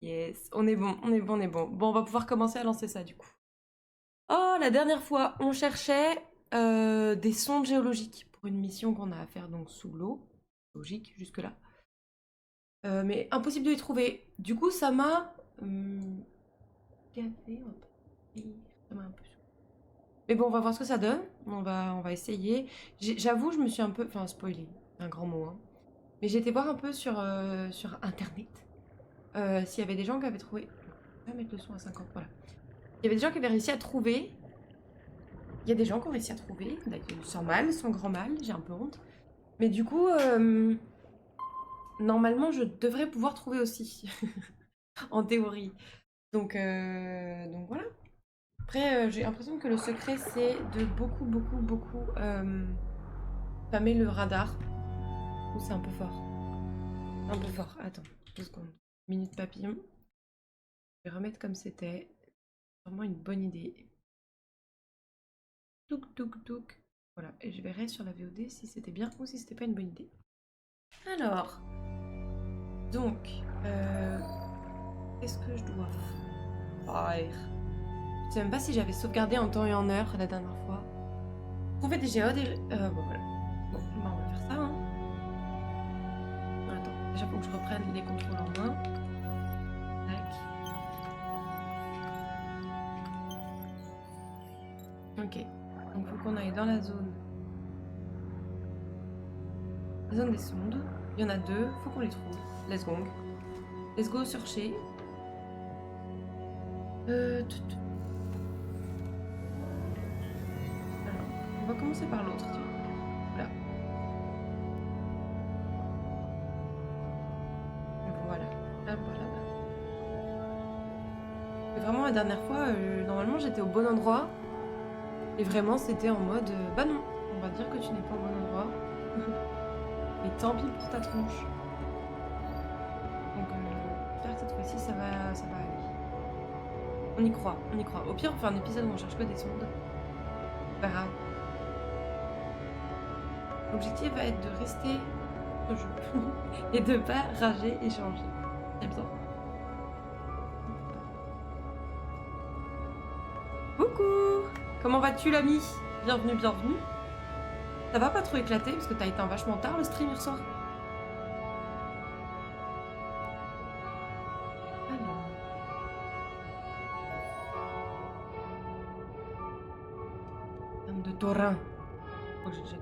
Yes, on est bon, on est bon, on est bon. Bon, on va pouvoir commencer à lancer ça du coup. Oh, la dernière fois, on cherchait des sondes géologiques pour une mission qu'on a à faire donc sous l'eau. Logique, jusque-là. Mais impossible de les trouver. Du coup, ça m'a gavé, on va pas dire, ça m'a un peu saoulé. Mais bon, on va voir ce que ça donne. On va essayer. J'avoue, je me suis un peu... Enfin, spoilé, un grand mot, hein. Mais j'ai été voir un peu sur Internet s'il y avait des gens qui avaient trouvé... Je vais mettre le son à 50, voilà. Il y avait des gens qui avaient réussi à trouver. Il y a des gens qui ont réussi à trouver, sans mal, sans grand mal, j'ai un peu honte. Mais du coup, normalement, je devrais pouvoir trouver aussi, en théorie. Donc voilà. Après, j'ai l'impression que le secret, c'est de beaucoup spammer le radar. Ou c'est un peu fort. Un peu fort. Attends, 2 secondes. Minute papillon. Je vais remettre comme c'était. C'est vraiment une bonne idée. Touk touk touk. Voilà, et je verrai sur la VOD si c'était bien ou si c'était pas une bonne idée. Alors, donc, qu'est-ce que je dois faire? Je sais même pas si j'avais sauvegardé en temps et en heure la dernière fois. Trouver des géodes et... bon, voilà. Bon, bah, on va faire ça, hein. Attends, déjà faut que je reprenne les contrôles en main. Tac. Ok, donc faut qu'on aille dans la zone... La zone des sondes. Il y en a 2, faut qu'on les trouve. Let's go. Let's go searcher. Alors, on va commencer par l'autre. Là. Voilà, là par là-bas. Et vraiment la dernière fois, normalement j'étais au bon endroit. Et vraiment c'était en mode, bah non, on va dire que tu n'es pas au bon endroit. Et tant pis pour ta tronche. Donc j'espère que cette fois-ci ça va aller. On y croit, on y croit. Au pire on fait un épisode où on cherche que des sondes. Pas grave. L'objectif va être de rester au jeu. Et de pas rager et changer. Très bien. Coucou! Comment vas-tu l'ami? Bienvenue, bienvenue. Ça va pas trop éclater parce que t'as éteint vachement tard le stream hier soir. Alors. Dame de Taurin. Oh, j'ai...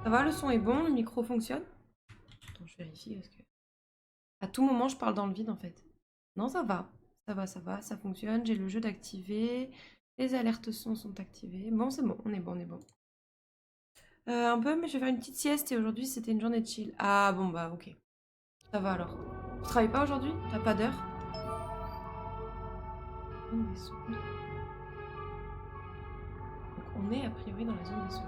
Ça va, le son est bon, le micro fonctionne? Attends, je vérifie parce que... À tout moment, je parle dans le vide en fait. Non, ça va. Ça va, ça fonctionne. J'ai le jeu d'activer. Les alertes son sont activées. Bon, c'est bon, on est bon, on est bon. Un peu, mais je vais faire une petite sieste et aujourd'hui c'était une journée de chill. Ah bon, bah ok. Ça va alors. Tu travailles pas aujourd'hui? T'as pas d'heure? Donc on est a priori dans la zone des sondes.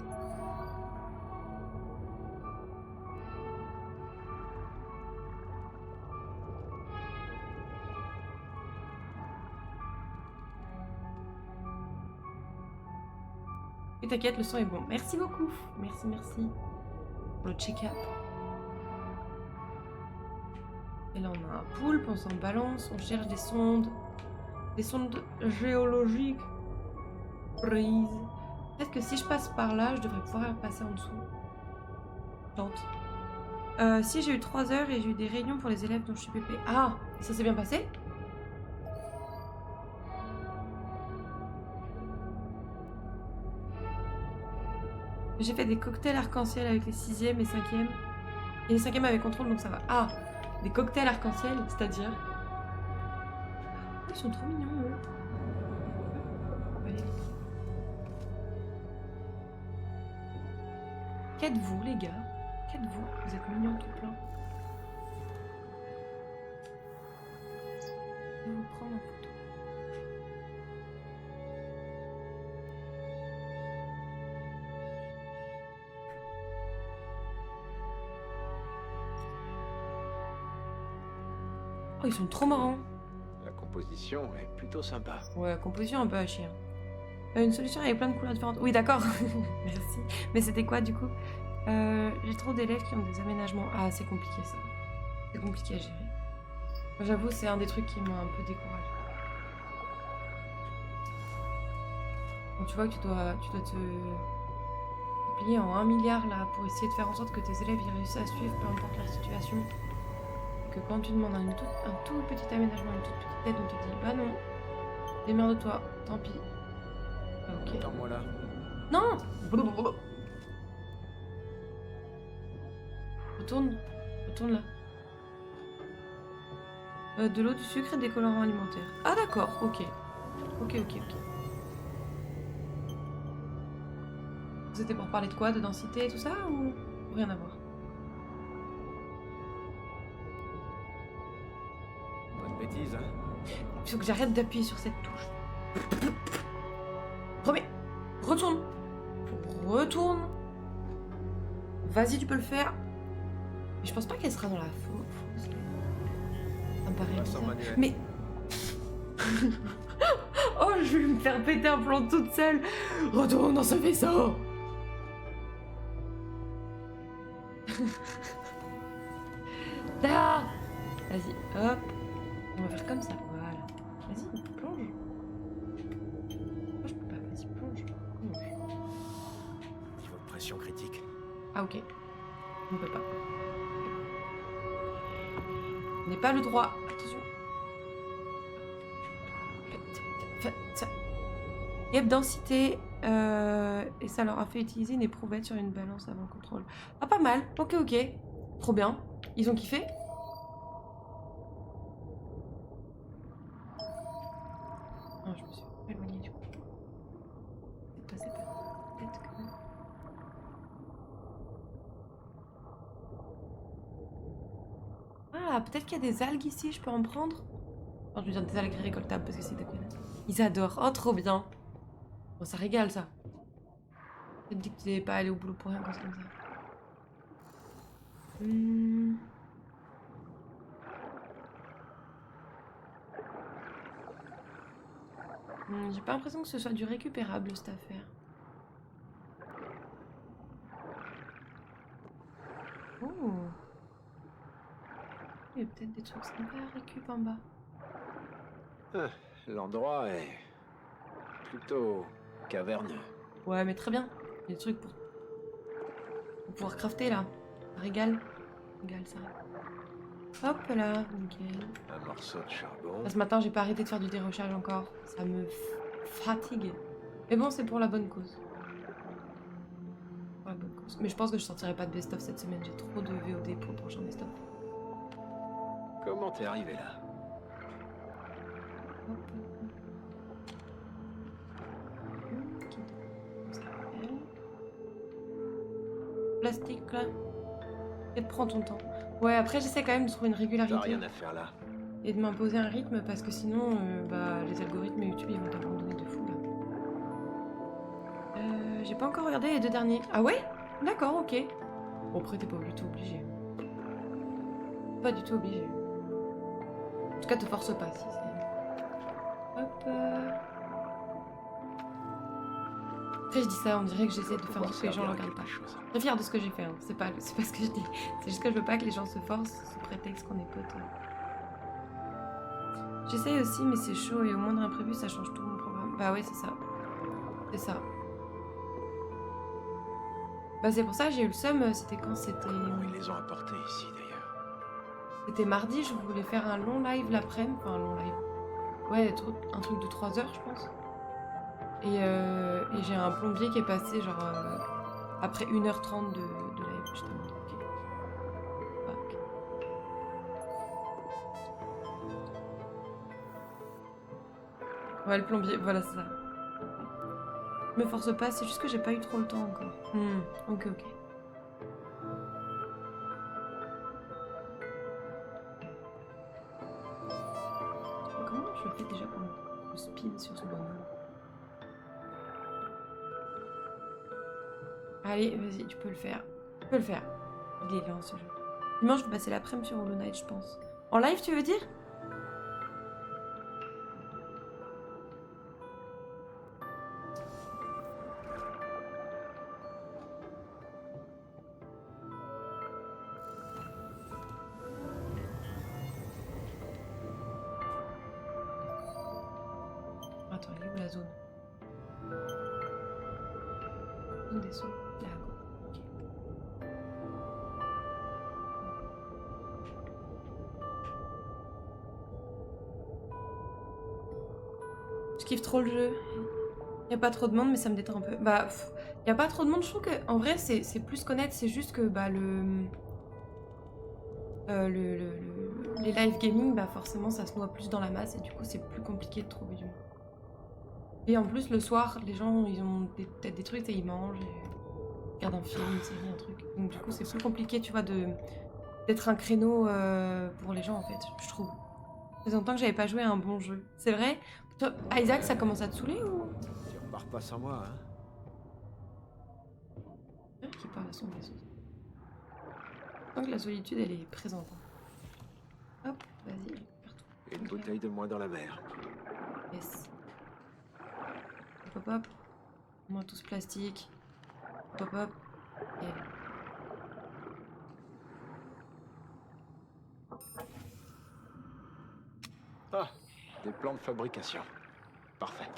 Et t'inquiète, le son est bon. Merci beaucoup. Merci, merci. Pour le check-up. Et là, on a un poulpe, on s'en balance, on cherche des sondes. Des sondes géologiques. Prise. Peut-être que si je passe par là, je devrais pouvoir passer en dessous. Tente. Si j'ai eu 3 heures et j'ai eu des réunions pour les élèves dont je suis pépé. Ah, ça s'est bien passé? J'ai fait des cocktails arc-en-ciel avec les 6e et 5e. Et les 5e avaient contrôle, donc ça va. Ah, des cocktails arc-en-ciel, c'est-à-dire... Oh, ils sont trop mignons, eux. Qu'êtes-vous, les gars? Qu'êtes-vous? Vous êtes mignons tout plein. Je vais vous prendre en photo. Oh, ils sont trop marrants. La composition est plutôt sympa. Ouais, composition un peu à chier. Une solution avec plein de couleurs différentes. Oui, d'accord. Merci. Mais c'était quoi, du coup? J'ai trop d'élèves qui ont des aménagements. Ah, c'est compliqué ça. C'est compliqué à gérer. Moi, j'avoue, c'est un des trucs qui m'a un peu découragée. Donc tu vois que tu dois te plier en 1 milliard là pour essayer de faire en sorte que tes élèves ils réussissent à suivre peu importe leur situation. Et que quand tu demandes un tout petit aménagement, une toute petite aide, on te dit bah non, démerde-toi, tant pis. Ah, ok. Attends-moi là. Non. Retourne là. De l'eau, du sucre et des colorants alimentaires. Ah d'accord, ok. Ok. C'était pour parler de quoi? De densité et tout ça ou rien à voir? Pas de bêtises, hein. Il faut que j'arrête d'appuyer sur cette touche. Remets. Retourne. Vas-y, tu peux le faire. Mais je pense pas qu'elle sera dans la fosse. Ça me paraît Vincent bizarre. Manuel. Mais... Oh, je vais me faire péter un plomb toute seule. Retourne dans ce vaisseau. Ah, vas-y, hop. On va faire comme ça, voilà. Vas-y, plonge. Moi, je peux pas, vas-y, plonge. Niveau de pression critique. Ah, ok. On ne peut pas. On n'est pas le droit. Attention. Yep, densité. Et ça leur a fait utiliser une éprouvette sur une balance avant contrôle. Ah, pas mal. Ok. Trop bien. Ils ont kiffé. Non, je me suis éloignée du coup. C'est pas. Peut-être que... Ah, peut-être qu'il y a des algues ici, je peux en prendre. Non, je veux dire des algues récoltables parce que c'est dégueulasse. Ils adorent. Oh, trop bien. Bon, ça régale, ça. Ça te dit que tu n'es pas allé au boulot pour rien quand c'est comme ça. J'ai pas l'impression que ce soit du récupérable, cette affaire. Oh. Il y a peut-être des trucs sympas à récup en bas. L'endroit est plutôt caverneux. Ouais, mais très bien. Il y a des trucs pour pouvoir crafter, là. Ça régale. Ça. Hop là, nickel. Un morceau de charbon. Là, ce matin, j'ai pas arrêté de faire du dérochage encore. Ça me fatigue. Mais bon, c'est pour la bonne cause. Pour la bonne cause. Mais je pense que je sortirai pas de best-of cette semaine. J'ai trop de VOD pour le prochain best-of. Comment t'es arrivé là? Plastique là. Et prends ton temps. Ouais, après j'essaie quand même de trouver une T'as régularité. rien à faire là. Et de m'imposer un rythme parce que sinon, les algorithmes YouTube ils vont t'abandonner de fou là. J'ai pas encore regardé les 2 derniers. Ah ouais? D'accord, ok. Bon, après t'es pas du tout obligé. Pas du tout obligé. En tout cas, te force pas si c'est... Hop. Après je dis ça, on dirait que j'essaie de faire en sorte que les gens le regardent pas. Je suis très fière de ce que j'ai fait, hein. C'est pas ce que je dis. C'est juste que je veux pas que les gens se forcent sous prétexte qu'on est potes. J'essaye aussi, mais c'est chaud et au moindre imprévu, ça change tout mon programme. Bah ouais, c'est ça. C'est ça. Bah c'est pour ça que j'ai eu le seum, c'était quand c'était... Comment ils les ont apportés ici d'ailleurs? C'était mardi, je voulais faire un long live l'après-midi. Enfin, un long live. Ouais, un truc de 3 heures, je pense. Et j'ai un plombier qui est passé genre après 1h30 de live. J'étais en mode, ok. Fuck. Ouais, le plombier, voilà, c'est ça. Me force pas, c'est juste que j'ai pas eu trop le temps encore. Ok. Comment je fais déjà pour le spin sur ce bonhomme? Allez, vas-y, tu peux le faire. Il est lent ce jeu. Dimanche, je vais passer l'après-midi sur Hollow Knight, je pense. En live, tu veux dire? zone. Zone des sauts. Là, quoi. Ok. Je kiffe trop le jeu. Il y a pas trop de monde, mais ça me détend un peu. Bah, il y a pas trop de monde. Je trouve que en vrai, c'est plus connaître. C'est juste que bah les live gaming, bah forcément, ça se noie plus dans la masse et du coup, c'est plus compliqué de trouver du monde. Et en plus, le soir, les gens, ils ont peut-être des trucs et ils mangent, et regardent un film, une série, un truc. Donc du coup, c'est plus compliqué, tu vois, d'être un créneau pour les gens, en fait, je trouve. Ça faisait longtemps que j'avais pas joué à un bon jeu. C'est vrai? Toi, Isaac, ça commence à te saouler ou... Tu repars pas sans moi, hein? Qui parle à son vaisseau. Tant que la solitude, elle est présente. Hop, vas-y, partout. Une bouteille de moins dans la mer. Yes. Hop, hop. Moins tous plastique. Hop, hop. Et... Ah, des plans de fabrication. Parfait.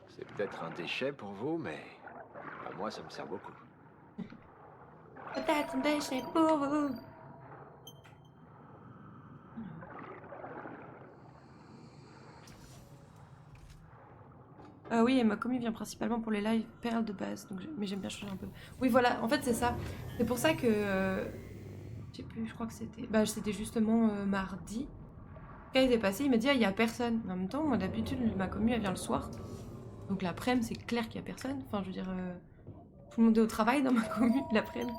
C'est peut-être un déchet pour vous, mais à moi, ça me sert beaucoup. Peut-être un déchet pour vous. Oui, et ma commu vient principalement pour les lives perles de base, donc mais j'aime bien changer un peu. Oui, voilà, en fait, c'est ça. C'est pour ça que... je sais plus, je crois que c'était... Bah, c'était justement mardi. Quand il est passé, il m'a dit, ah, il y a personne. Mais en même temps, moi, d'habitude, ma commu, elle vient le soir. Donc l'après-midi, c'est clair qu'il y a personne. Enfin, je veux dire, tout le monde est au travail dans ma commu l'après-midi.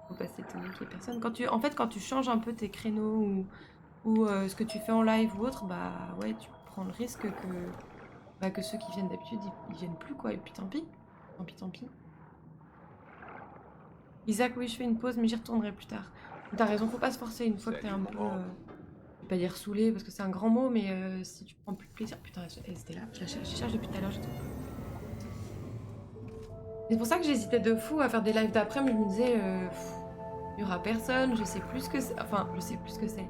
Faut pas s'étonner qu'il y ait personne. En fait, quand tu changes un peu tes créneaux ou ce que tu fais en live ou autre, bah ouais, tu prends le risque que ceux qui viennent d'habitude, ils viennent plus, quoi. Et puis tant pis. Tant pis, tant pis. Isaac, oui, je fais une pause, mais j'y retournerai plus tard. T'as raison, faut pas se forcer une fois que t'es un peu... je vais pas dire saoulé, parce que c'est un grand mot, mais si tu prends plus de plaisir... Putain, elle était là. Je cherche depuis tout à l'heure, j'ai trouvé. C'est pour ça que j'hésitais de fou à faire des lives d'après, mais je me disais... il y aura personne, je sais plus ce que c'est. Enfin, je sais plus ce que c'est.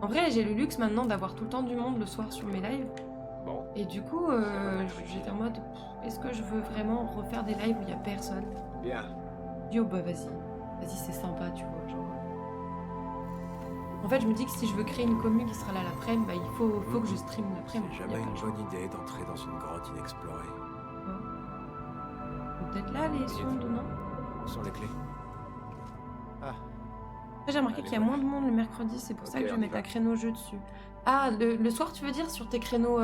En vrai, j'ai le luxe maintenant d'avoir tout le temps du monde le soir sur mes lives. Bon. Et du coup, j'étais en mode, est-ce que je veux vraiment refaire des lives où il y a personne? Bien. Yo, bah vas-y. Vas-y, c'est sympa, tu vois, genre. En fait, je me dis que si je veux créer une commu qui sera là l'après-midi, bah il faut que je stream l'après-midi. C'est jamais une bonne idée d'entrer dans une grotte inexplorée. Peut-être là, les sondes, non? Où sont les clés? Ah, Après, j'ai remarqué qu'il y a moins de monde le mercredi, c'est pour ça que je vais mettre un créneau jeu dessus. Ah, le soir, tu veux dire, sur tes créneaux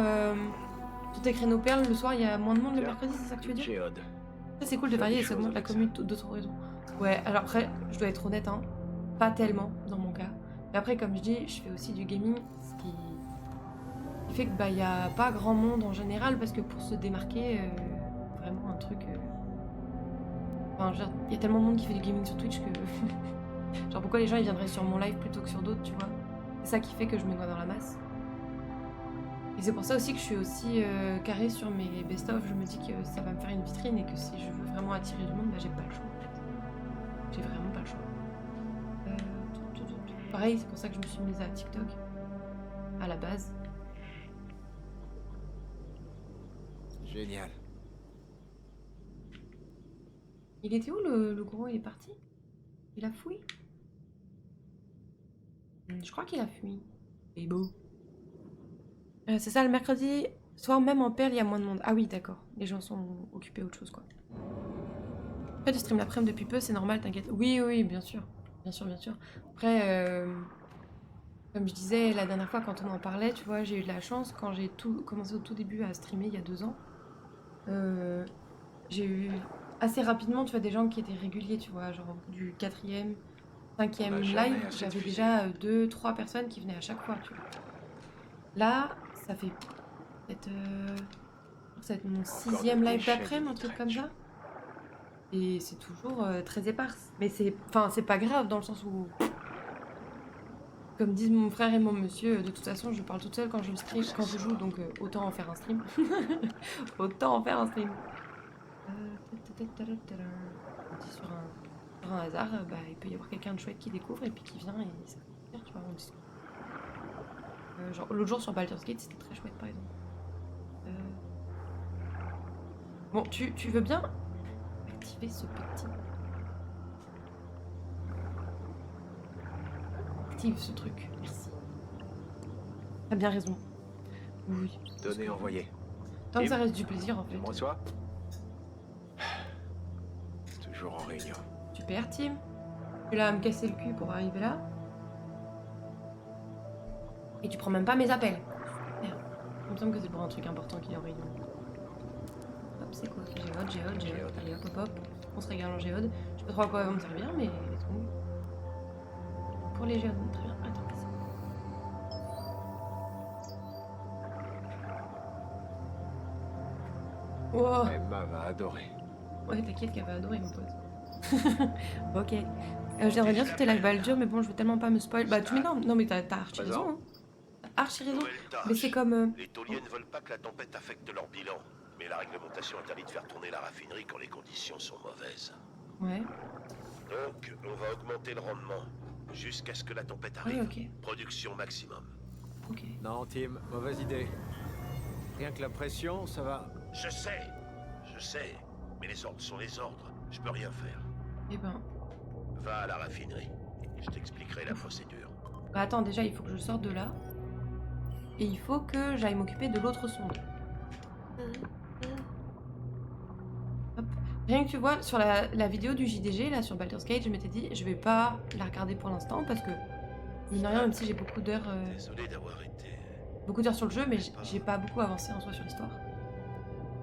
perles, le soir, il y a moins de monde le mercredi, c'est ça que tu veux dire? Géode. Ça, c'est cool de varier et ça augmente la commune d'autres raisons. Ouais, alors après, je dois être honnête, hein, pas tellement dans mon cas. Mais après, comme je dis, je fais aussi du gaming, ce qui fait que bah, y a pas grand monde en général, parce que pour se démarquer, vraiment un truc... Enfin, je veux dire, y a tellement de monde qui fait du gaming sur Twitch que... Genre pourquoi les gens ils viendraient sur mon live plutôt que sur d'autres, tu vois? C'est ça qui fait que je me noie dans la masse. Et c'est pour ça aussi que je suis aussi carrée sur mes best-of. Je me dis que ça va me faire une vitrine et que si je veux vraiment attirer du monde, bah j'ai pas le choix en fait. J'ai vraiment pas le choix. Pareil, c'est pour ça que je me suis mise à TikTok. À la base. Génial. Il était où le gros? Il est parti? Il a fui? Je crois qu'il a fui. Et beau. C'est ça, le mercredi soir, même en perle, il y a moins de monde. Ah oui, d'accord. Les gens sont occupés à autre chose, quoi. Après, tu stream l'après-midi depuis peu, c'est normal, t'inquiète. Oui, oui, bien sûr. Bien sûr, bien sûr. Après, comme je disais la dernière fois quand on en parlait, tu vois, j'ai eu de la chance quand j'ai commencé au tout début à streamer il y a 2 ans. J'ai eu assez rapidement, tu vois, des gens qui étaient réguliers, tu vois, genre du 4e, 5e live, j'avais déjà 2-3 personnes qui venaient à chaque fois, tu vois. Là, ça fait peut-être mon 6e live d'après-midi, un truc comme ça. Et c'est toujours très éparse. Mais c'est pas grave dans le sens où, comme disent mon frère et mon monsieur, de toute façon, je parle toute seule quand je stream, quand je joue, donc autant en faire un stream. Autant en faire un stream. Sur un hasard, bah, il peut y avoir quelqu'un de chouette qui découvre et puis qui vient et ça fait plaisir, tu vois, on discute. Genre l'autre jour sur Baldur's Gate, c'était très chouette par exemple. Bon, tu veux bien activer ce petit... Active ce truc, merci. T'as bien raison. Oui. Données envoyées. Tant que Tim, ça reste du plaisir, en tu fait. me reçois? Toujours en réunion. Super, Tim. Tu l'as à me casser le cul pour arriver là. Et tu prends même pas mes appels. Merde. Il me semble que c'est pour un truc important qu'il est en réunion. Hop, c'est quoi? Géode. Allez, hop, hop, hop. On se régale en géode. Je sais pas trop à quoi elle va me servir, mais let's go. Pour les géodes, très bien. Attends, qu'est-ce que c'est? Wow. Emma va adorer. Ouais, t'inquiète qu'elle va adorer, mon pote. Ok. J'aimerais bien sauter la balle dure, mais bon, je veux tellement pas me spoil. Bah, tu m'énerves. Non, mais t'as archi Présent. raison, hein. T'as archi raison. Nouvelle Mais c'est tâche. comme... Les tauliers ne veulent pas que la tempête affecte leur bilan. Mais la réglementation interdit de faire tourner la raffinerie quand les conditions sont mauvaises. Ouais. Donc, on va augmenter le rendement. Jusqu'à ce que la tempête Ouais, arrive. ok. Production maximum. Ok. Non, Tim, mauvaise idée. Rien que la pression, ça va. Je sais. Mais les ordres sont les ordres. Je peux rien faire. Eh ben... Va à la raffinerie. Je t'expliquerai la procédure. Bah attends, déjà, il faut que je sorte de là. Et il faut que j'aille m'occuper de l'autre sonde. Hop. Rien que tu vois, sur la vidéo du JDG, là, sur Baldur's Gate, je m'étais dit, je vais pas la regarder pour l'instant, parce que, mine de rien, même si j'ai beaucoup d'heures Désolé d'avoir été... sur le jeu, mais j'ai pas beaucoup avancé en soi sur l'histoire.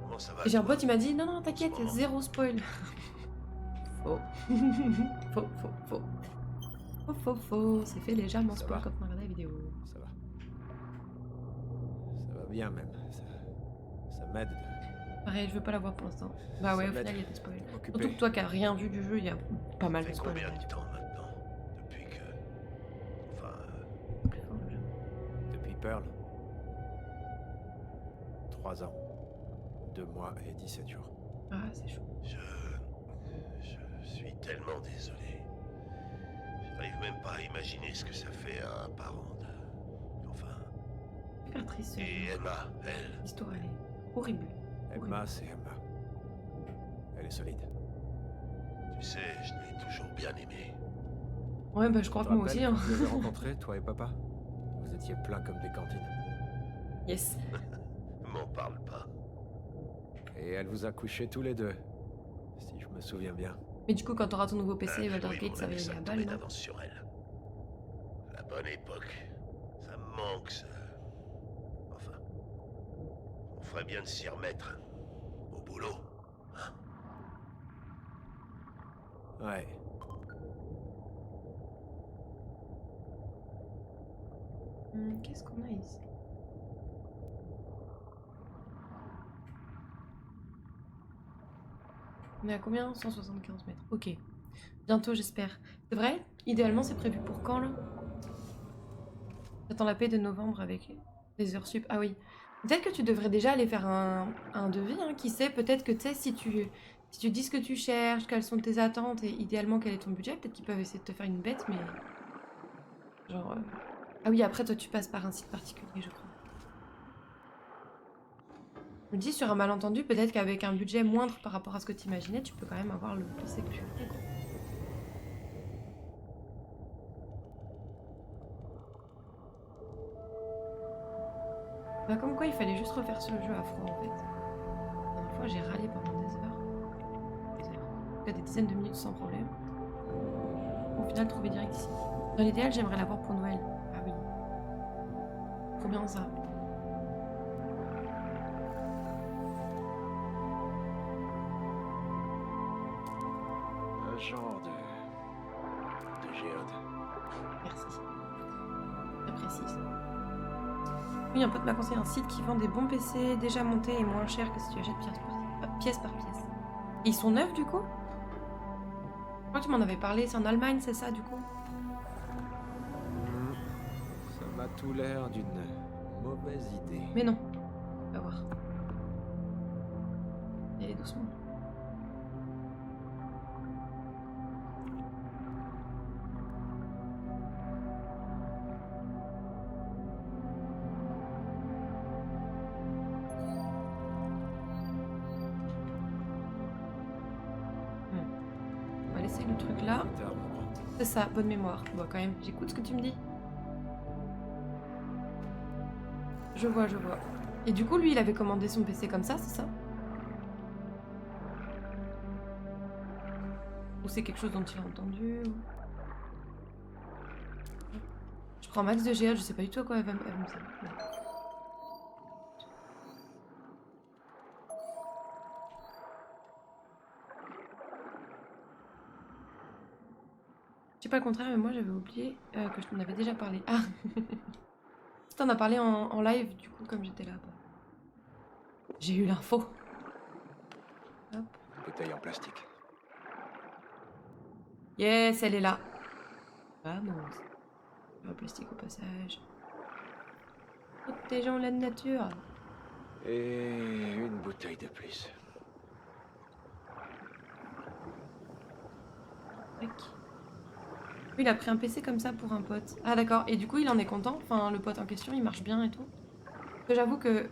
Comment ça va? Et j'ai un toi? pote, il m'a dit, non, t'inquiète, zéro spoil. Faux. Faux. C'est fait légèrement Ça spoil va. quand on regarde la vidéo. Ça va. Ça va bien même. Ça m'aide Pareil, je veux pas la voir pour l'instant. Bah ouais, Ça au final, m'aide il y a des spoils. de Surtout m'occuper. que toi qui as rien vu du jeu, il y a pas mal Ça de fait spoils. combien de temps maintenant? Depuis que... Enfin... Plus fort, le jeu. Depuis Pearl. 3 ans. 2 mois et 17 jours. Ah, c'est chaud. Je suis tellement désolé. J'arrive même pas à imaginer ce que ça fait à un parent de... Enfin... Super triste ce jeu. Et Emma, elle... L'histoire, elle est horrible. Emma, c'est Emma. Elle est solide. Tu sais, je l'ai toujours bien aimée. Ouais, bah je crois Tu que te moi aussi. rappelles Hein. quand vous avez rencontré, toi et papa? Vous étiez pleins comme des cantines. Yes. M'en parle pas. Et elle vous a couchés tous les deux. Si je me souviens bien. Mais du coup, quand t'auras ton nouveau PC, Baldur's Oui, Gate, on ça va avait aller à tombé balle, non? d'avance sur elle. La bonne époque. Ça me manque, ça. Enfin... On ferait bien de s'y remettre. Au boulot. Hein? Ouais. Qu'est-ce qu'on a ici? On est à combien? 175 mètres. Ok. Bientôt, j'espère. C'est vrai? Idéalement, c'est prévu pour quand, là? J'attends la paix de novembre avec les heures sup. Ah oui. Peut-être que tu devrais déjà aller faire un devis, hein. Qui sait, peut-être que, tu sais, si tu dis ce que tu cherches, quelles sont tes attentes et idéalement quel est ton budget, peut-être qu'ils peuvent essayer de te faire une bête, mais... Genre... Ah oui, après, toi, tu passes par un site particulier, je crois. Je me dis, sur un malentendu, peut-être qu'avec un budget moindre par rapport à ce que tu imaginais, tu peux quand même avoir le PC que tu veux, quoi. Bah, comme quoi, il fallait juste refaire ce jeu à froid, en fait. La dernière fois, j'ai râlé pendant des heures. Des heures. En tout cas, des dizaines de minutes sans problème. Au final, trouver direct ici. Dans l'idéal, j'aimerais l'avoir pour Noël. Ah oui. Trop bien, ça. Un genre de géode. Merci. J'apprécie. Oui, un pote m'a conseillé un site qui vend des bons PC déjà montés et moins chers que si tu achètes pièce par pièce. Et ils sont neufs du coup? Je crois que tu m'en avais parlé, c'est en Allemagne, c'est ça du coup? Ça m'a tout l'air d'une mauvaise idée. Mais non, on va voir. Y aller doucement. truc là. C'est ça, bonne mémoire. Bon, quand même, j'écoute ce que tu me dis. Je vois, je vois. Et du coup, lui, il avait commandé son PC comme ça, c'est ça? Ou c'est quelque chose dont il a entendu ou... Je prends max de GA, je sais pas du tout à quoi elle va me servir. Je sais pas le contraire, mais moi j'avais oublié que je t'en avais déjà parlé. Ah tu t'en as parlé en live, du coup, comme j'étais là. Bah. J'ai eu l'info. Hop. Bouteille en plastique. Yes, elle est là. Vamos. En plastique au passage. Protégeons la nature. Et une bouteille de plus. Tac. Oui, il a pris un PC comme ça pour un pote. Ah d'accord, et du coup il en est content. Enfin, le pote en question, il marche bien et tout. Parce que j'avoue que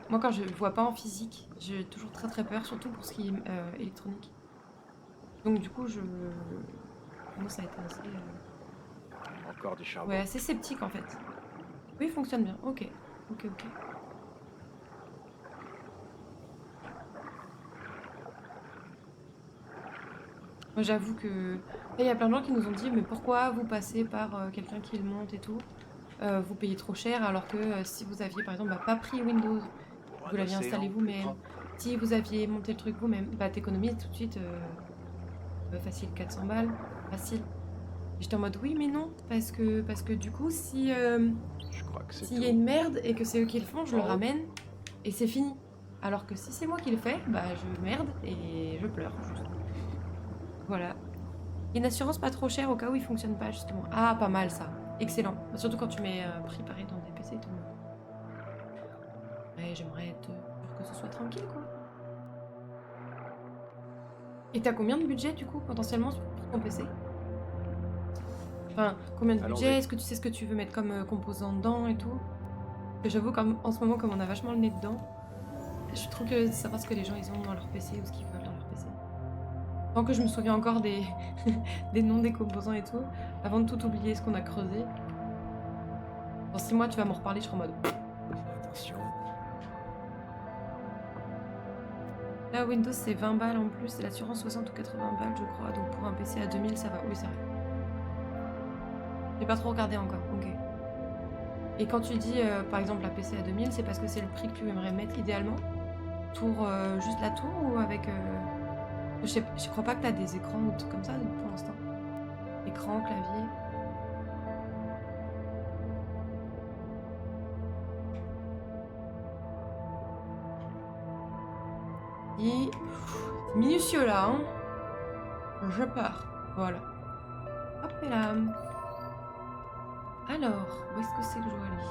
moi quand je vois pas en physique, j'ai toujours très très peur, surtout pour ce qui est électronique. Donc du coup je commence à être assez... Encore du charbon. Ouais, assez sceptique en fait. Oui, il fonctionne bien. Ok, ok, ok. Moi j'avoue que... Là, il y a plein de gens qui nous ont dit mais pourquoi vous passez par quelqu'un qui le monte et tout, vous payez trop cher alors que si vous aviez par exemple bah, pas pris Windows, vous l'aviez installé vous-même, si vous aviez monté le truc vous-même, bah t'économises tout de suite facile 400 balles, facile. Et j'étais en mode oui mais non, parce que du coup si Je crois que c'est s'il y a une merde et que c'est eux qui le font, je le ramène et c'est fini. Alors que si c'est moi qui le fais, bah je merde et je pleure juste. Voilà. Une assurance pas trop chère au cas où il fonctionne pas justement. Ah pas mal ça. Excellent. Surtout quand tu mets préparé dans des PC et tout. Ouais, j'aimerais être pour que ce soit tranquille quoi. Et t'as combien de budget du coup potentiellement pour ton PC? Enfin, combien de budget? Est-ce que tu sais ce que tu veux mettre comme composant dedans et tout? Parce que j'avoue qu'en ce moment comme on a vachement le nez dedans, je suis trop curieuse de savoir ce que les gens ils ont dans leur PC ou ce qu'ils veulent dans leur PC. Tant que je me souviens encore des, des noms des composants et tout, avant de tout oublier ce qu'on a creusé. Dans 6 mois tu vas m'en reparler, je serai en mode... Attention. Là Windows c'est 20 balles en plus, c'est l'assurance 60 ou 80 balles je crois, donc pour un PC à 2000 ça va, oui c'est vrai. J'ai pas trop regardé encore, ok. Et quand tu dis par exemple la PC à 2000, c'est parce que c'est le prix que tu aimerais mettre idéalement? Tour, juste la tour ou avec... Je crois pas que t'as des écrans ou trucs comme ça pour l'instant. Écran, clavier... Et... C'est minutieux là, hein. Je pars. Voilà. Hop et là. Alors, où est-ce que c'est que je dois aller?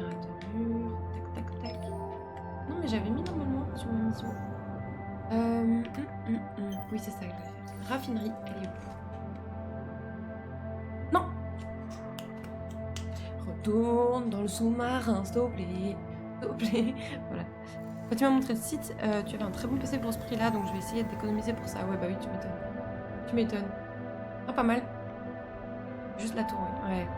Arrête de mur. Tac, tac, tac. Non, mais j'avais mis normalement sur ma mission. Oui, c'est ça que je vais faire. Raffinerie, elle est où? Non! Retourne dans le sous-marin, s'il te plaît. S'il te plaît. Voilà. Quand tu m'as montré le site, tu avais un très bon PC pour ce prix-là, donc je vais essayer d'économiser pour ça. Ouais, bah oui, tu m'étonnes. Tu m'étonnes. Ah, pas mal. Juste la tour, oui. Ouais.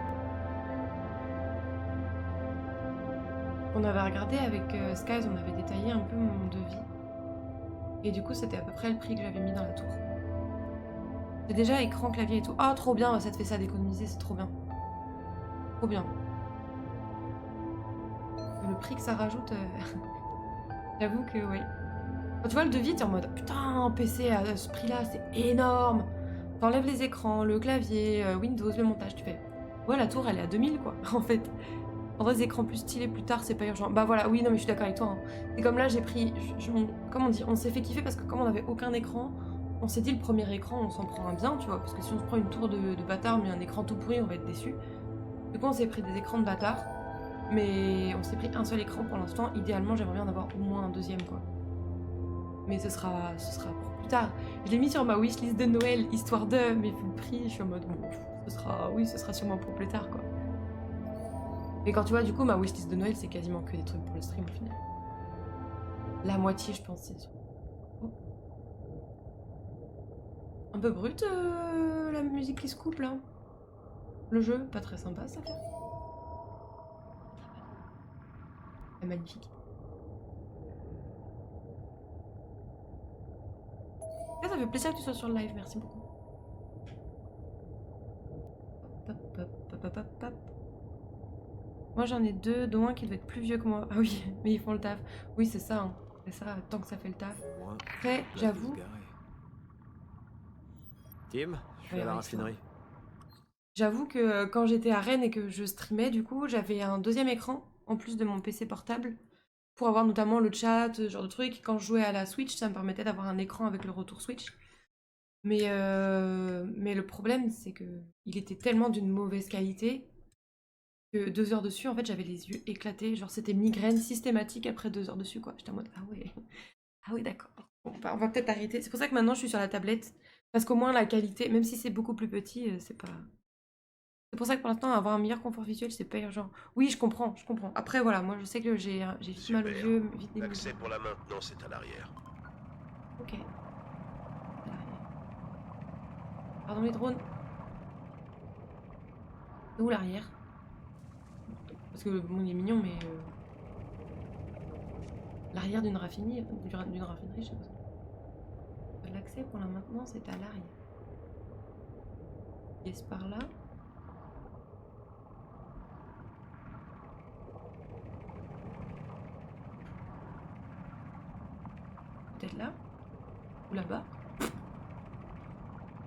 On avait regardé avec Skies, on avait détaillé un peu mon devis. Et du coup, c'était à peu près le prix que j'avais mis dans la tour. C'est déjà écran, clavier et tout. Ah, trop bien, ça te fait ça d'économiser, c'est trop bien. Trop bien. Le prix que ça rajoute, j'avoue que oui. Quand tu vois le devis, t'es en mode putain, un PC à ce prix-là, c'est énorme. T'enlèves les écrans, le clavier, Windows, le montage, tu fais. Ouais, la tour, elle est à 2000 quoi, en fait. Prendrais des écrans plus stylés plus tard, c'est pas urgent. Bah voilà, oui, non, mais je suis d'accord avec toi. Hein. C'est comme là, j'ai pris. Comment on dit? On s'est fait kiffer parce que comme on avait aucun écran, on s'est dit le premier écran, on s'en prend un bien, tu vois. Parce que si on se prend une tour de bâtard, mais un écran tout pourri, on va être déçu. Du coup, on s'est pris des écrans de bâtard. Mais on s'est pris un seul écran pour l'instant. Idéalement, j'aimerais bien en avoir au moins un deuxième, quoi. Mais ce sera pour plus tard. Je l'ai mis sur ma wishlist de Noël, histoire de. Mais vu le prix, je suis en mode. Bon, ce sera sûrement pour plus tard, quoi. Mais quand tu vois, du coup, ma wishlist de Noël, c'est quasiment que des trucs pour le stream au final. La moitié, je pense, c'est sûr. Oh. Un peu brut, la musique qui se coupe là. Le jeu, pas très sympa ça fait. Ah, magnifique. Ah, ça fait plaisir que tu sois sur le live, merci beaucoup. Hop, hop, hop, hop, hop, hop. Moi j'en ai deux, dont un qui doit être plus vieux que moi. Ah oui, mais ils font le taf. Oui, c'est ça, hein. C'est ça, tant que ça fait le taf. Après, j'avoue. Tim, je suis à la raffinerie. J'avoue que quand j'étais à Rennes et que je streamais, du coup, j'avais un deuxième écran en plus de mon PC portable pour avoir notamment le chat, ce genre de truc. Quand je jouais à la Switch, ça me permettait d'avoir un écran avec le retour Switch. Mais le problème, c'est que il était tellement d'une mauvaise qualité que 2 heures dessus, en fait, j'avais les yeux éclatés. Genre, c'était migraine systématique après 2 heures dessus, quoi. J'étais en mode, ah ouais, d'accord. Bon, bah, on va peut-être arrêter. C'est pour ça que maintenant, je suis sur la tablette. Parce qu'au moins, la qualité, même si c'est beaucoup plus petit, c'est pas... C'est pour ça que pour l'instant, avoir un meilleur confort visuel, c'est pas urgent. Oui, je comprends, je comprends. Après, voilà, moi, je sais que j'ai vite mal aux Super. yeux, vite des L'accès pour la maintenance est à l'arrière. Ok. Pardon, les drones. C'est où l'arrière? Parce que, bon, il est mignon, mais... L'arrière d'une raffinerie, je sais pas. L'accès pour la maintenance est à l'arrière. Est-ce par là? Peut-être là? Ou là-bas?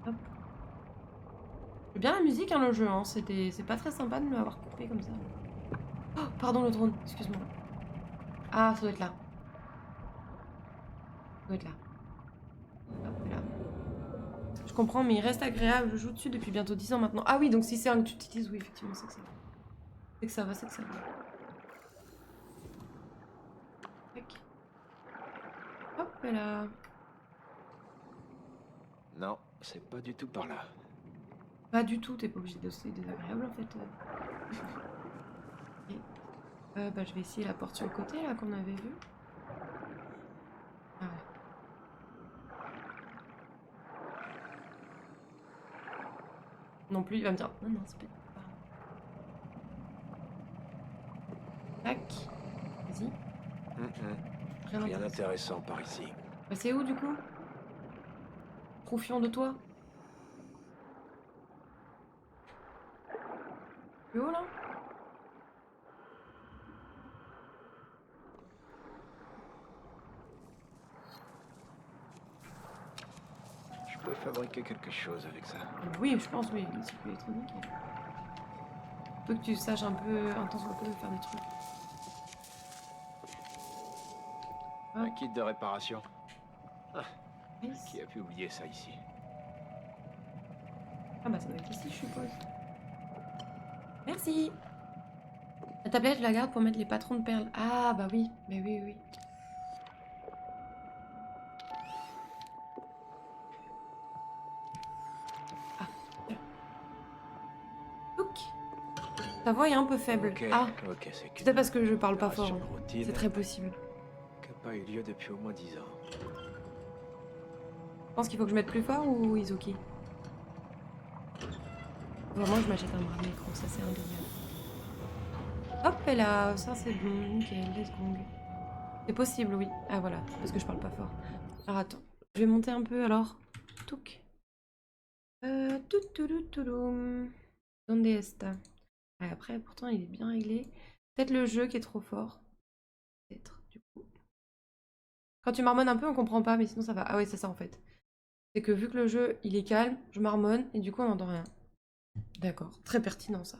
Hop. J'aime bien la musique, hein, le jeu, hein. C'est pas très sympa de me l'avoir coupé comme ça. Oh, pardon, le drone, excuse-moi. Ah, ça doit être là. Ça doit être là. Hop, là. Je comprends, mais il reste agréable. Je joue dessus depuis bientôt 10 ans maintenant. Ah oui, donc si c'est un que tu utilises, oui, effectivement, c'est que ça va. C'est que ça va, c'est que ça va. Tac. Hop là. Non, c'est pas du tout par là. Pas du tout, t'es pas obligé de c'est désagréable en fait. Ok. Bah, je vais essayer la porte sur le côté là qu'on avait vue. Ah ouais. Non plus, il va me dire non, non, c'est pas par là. Tac. Vas-y. Rien Rien d'intéressant. d'intéressant par ici. Bah, c'est où du coup? Troufion de toi? Plus haut là? Je peux fabriquer quelque chose avec ça. Oui, je pense, oui, les circuits électroniques. Faut que tu saches un peu, un temps soit peu, faire des trucs. Un kit de réparation. Nice. Qui a pu oublier ça ici? Ah bah ça doit être ici, je suppose. Merci. La tablette, je la garde pour mettre les patrons de perles. Ah bah oui, mais oui, oui. Ah, voilà. Look. Ta voix est un peu faible. Ok, Ah, ok, c'est c'est peut-être parce que je parle pas fort. opération routine C'est très possible. qui n'a pas eu lieu depuis au moins 10 ans. Je pense qu'il faut que je mette plus fort ou Izuki? Vraiment, je m'achète un bras de micro, ça c'est indéniable. Hop, et là, ça c'est bon, nickel, let's go. C'est possible, oui. Ah voilà, parce que je parle pas fort. Alors attends, je vais monter un peu alors. Touc. Toutouloutoulou. Donde está? Ah, après, pourtant, il est bien réglé. Peut-être le jeu qui est trop fort. Peut-être, du coup. Quand tu marmonnes un peu, on comprend pas, mais sinon ça va. Ah ouais, c'est ça en fait. C'est que vu que le jeu, il est calme, je marmonne, et du coup, on n'entend rien. D'accord, très pertinent ça.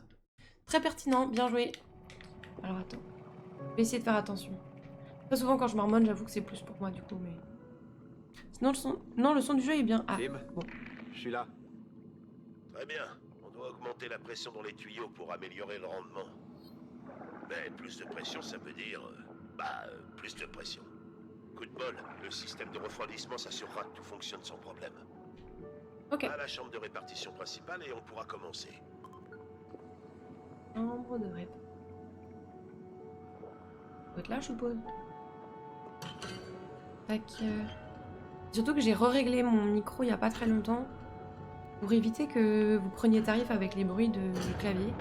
Très pertinent, bien joué. Alors attends, je vais essayer de faire attention. Très souvent quand je marmonne, j'avoue que c'est plus pour moi du coup, mais... Sinon le son... Non, le son du jeu est bien... Ah, Tim, bon. je suis là. Très bien. On doit augmenter la pression dans les tuyaux pour améliorer le rendement. Mais plus de pression, ça veut dire... plus de pression. Coup de bol, le système de refroidissement s'assurera que tout fonctionne sans problème. Ok. À la chambre de répartition principale et on pourra commencer. Chambre de rêve. Faut être là, je suppose. Tac. Surtout que j'ai re-réglé mon micro il y a pas très longtemps. pour éviter que vous preniez tarif avec les bruits du clavier.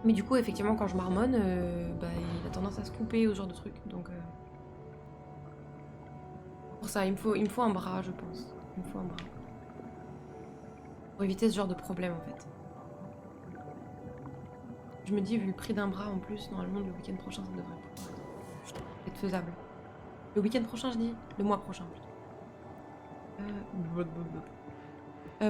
Mais du coup, effectivement, quand je marmonne, bah, il a tendance à se couper ou ce genre de truc. Donc, pour ça, il me faut un bras, je pense. Il me faut un bras. Pour éviter ce genre de problème, en fait. Je me dis, vu le prix d'un bras en plus, normalement, le week-end prochain, ça devrait pouvoir être faisable. Le week-end prochain, je dis. Le mois prochain, plutôt.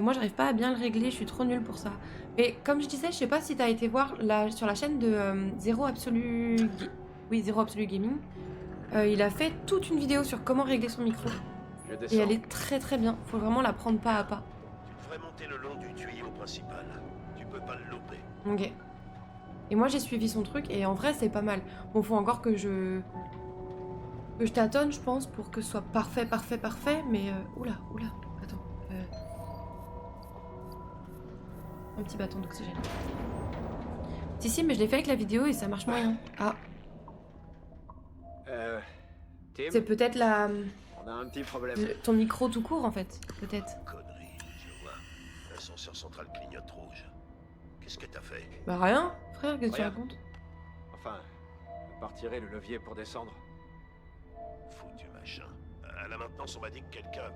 Moi, j'arrive pas à bien le régler, je suis trop nulle pour ça. Mais comme je disais, je sais pas si t'as été voir sur la chaîne de Zero Absolu... Oui, Zero Absolu Gaming. Il a fait toute une vidéo sur comment régler son micro. Je Et descends. elle est très très bien. Faut vraiment la prendre pas à pas. Tu devrais monter le long du tuyau principal. Tu peux pas le louper. Ok. Et moi, j'ai suivi son truc et en vrai, c'est pas mal. Bon, faut encore que je tâtonne, je pense, pour que ce soit parfait. Mais oula. Attends. Un petit bâton d'oxygène. Si, mais je l'ai fait avec la vidéo et ça marche moyen. Ah, Tim, c'est peut-être on a un petit problème. ton micro tout court, en fait. Peut-être. Connerie, je vois. L'ascenseur central clignote rouge. Qu'est-ce que t'as fait? Bah rien, frère, qu'est-ce que tu Rien. racontes? Enfin, on va retirer le levier pour descendre. Foutu machin. À la maintenance, on m'a dit que quelqu'un...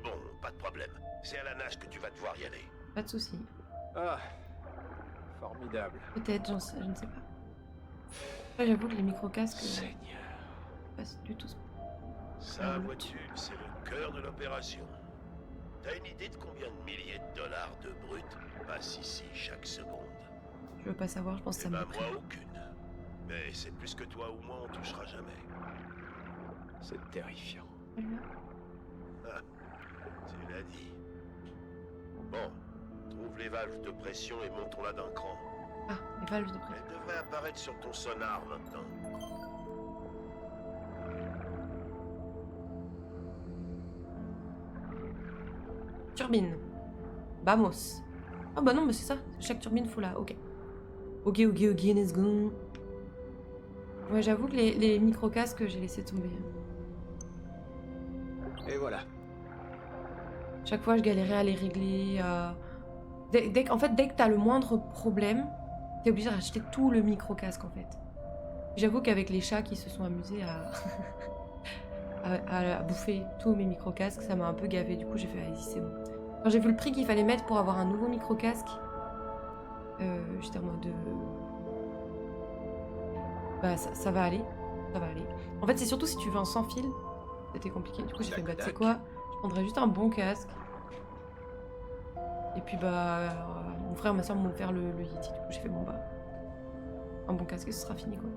Bon, pas de problème. C'est à la nage que tu vas devoir y aller. Pas de soucis. Ah, formidable. Peut-être, je ne sais pas. Après, j'avoue que les micro-casques, Seigneur. pas du tout. Ça, vois-tu, c'est le cœur de l'opération. T'as une idée de combien de milliers de dollars de brut passent ici chaque seconde? Je veux pas savoir, je pense que ça Eh me ben, déprime. moi, aucune. Mais c'est plus que toi ou moi, on touchera jamais. C'est terrifiant. Ah, tu l'as dit. Bon, trouve les valves de pression et montons-la d'un cran. Ah, les valves de pression. Elle devrait apparaître sur ton sonar maintenant. Turbine. Vamos. Ah bah non, mais c'est ça. Chaque turbine faut là. Ok, let's go. Ouais, j'avoue que les micro-casques, j'ai laissé tomber. Et voilà. Chaque fois, je galérais à les régler. En fait, dès que t'as le moindre problème, t'es obligé de racheter tout le micro-casque, en fait. J'avoue qu'avec les chats qui se sont amusés à bouffer tous mes micro-casques, ça m'a un peu gavé. Du coup, j'ai fait, vas-y, c'est bon. Quand j'ai vu le prix qu'il fallait mettre pour avoir un nouveau micro-casque, j'étais en mode... Bah, ça va aller. Ça va aller. En fait, c'est surtout si tu veux un sans fil. C'était compliqué. Du coup, j'ai fait, bah, tu sais quoi, je prendrais juste un bon casque. Et puis, bah, mon frère et ma soeur m'ont offert le Yeti. Du coup, j'ai fait, bon, bah, un bon casque et ce sera fini, quoi.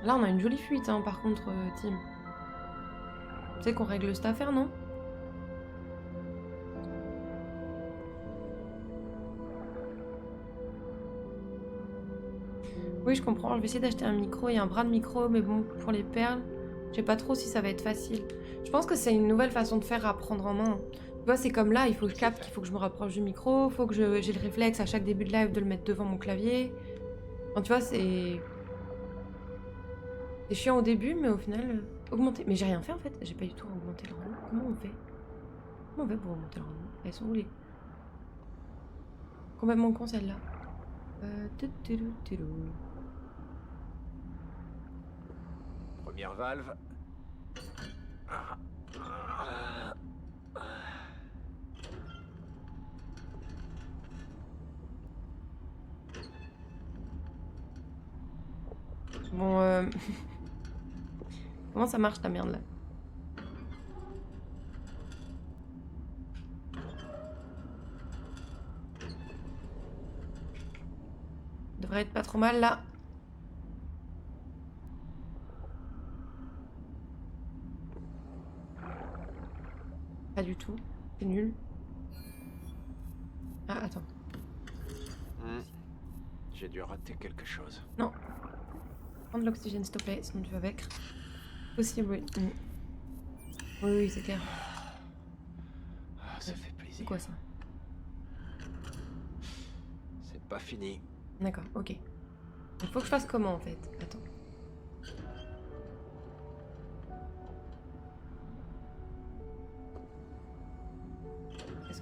Là, on a une jolie fuite, hein, par contre, Tim. Tu sais qu'on règle cette affaire, non? Oui, je comprends. Je vais essayer d'acheter un micro et un bras de micro, mais bon, pour les perles, je sais pas trop si ça va être facile. Je pense que c'est une nouvelle façon de faire à prendre en main. Tu vois, c'est comme là, il faut que je capte qu'il faut que je me rapproche du micro, il faut que j'ai le réflexe à chaque début de live de le mettre devant mon clavier. Enfin, tu vois, c'est chiant au début, mais au final, augmenter. Mais j'ai rien fait en fait, j'ai pas du tout augmenté le rendement. Comment on fait? Comment on fait pour augmenter le rendement? Elles sont où les... Complètement con celle-là. Première valve. Bon, comment ça marche ta merde là? Devrait être pas trop mal là. Pas du tout, c'est nul. Ah, attends. J'ai dû rater quelque chose. Non. Prends de l'oxygène s'il te plaît, sinon tu vas vaincre. Possible, oui. Oui, c'est clair. Ah, ça fait plaisir. C'est quoi ça? C'est pas fini. D'accord, ok. Il faut que je fasse comment en fait? Attends.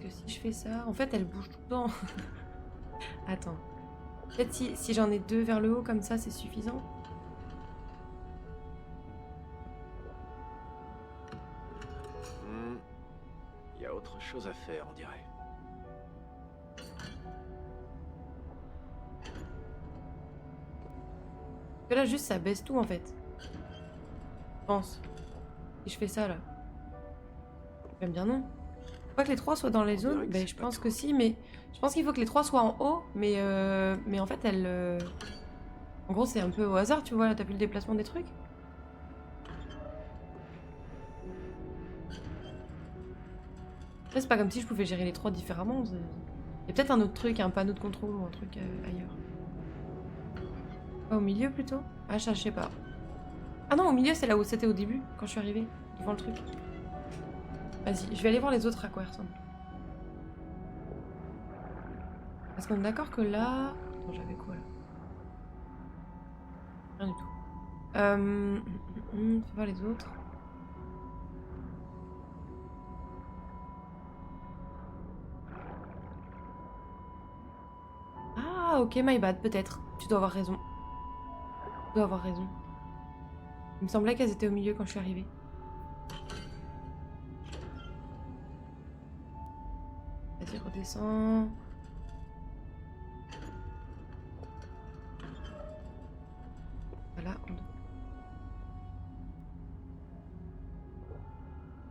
que si je fais ça... En fait, elle bouge tout le temps. Attends. Peut-être si j'en ai 2 vers le haut, comme ça, c'est suffisant. Il y a autre chose à faire, on dirait. Parce que là, juste, ça baisse tout, en fait. Je pense. Si je fais ça, là. J'aime bien non. Faut pas que les 3 soient dans les On dirait zones. que Ben, c'est je pas pense tout. que si, mais... Je pense qu'il faut que les 3 soient en haut, mais en fait, elle... En gros, c'est un peu au hasard, tu vois, là, t'as vu le déplacement des trucs? Là, c'est pas comme si je pouvais gérer les 3 différemment. Il y a peut-être un autre truc, un panneau de contrôle ou un truc ailleurs. Pas au milieu, plutôt? Ah, ça, je sais pas. Ah non, au milieu, c'est là où c'était au début, quand je suis arrivée, devant le truc. Vas-y, je vais aller voir les autres à quoi ils ressemblent. Parce qu'on est d'accord que là... Attends, j'avais quoi, là? Rien du tout. Fais voir les autres. Ah, ok, my bad, peut-être. Tu dois avoir raison. Tu dois avoir raison. Il me semblait qu'elles étaient au milieu quand je suis arrivée. Vas-y, redescends. Voilà.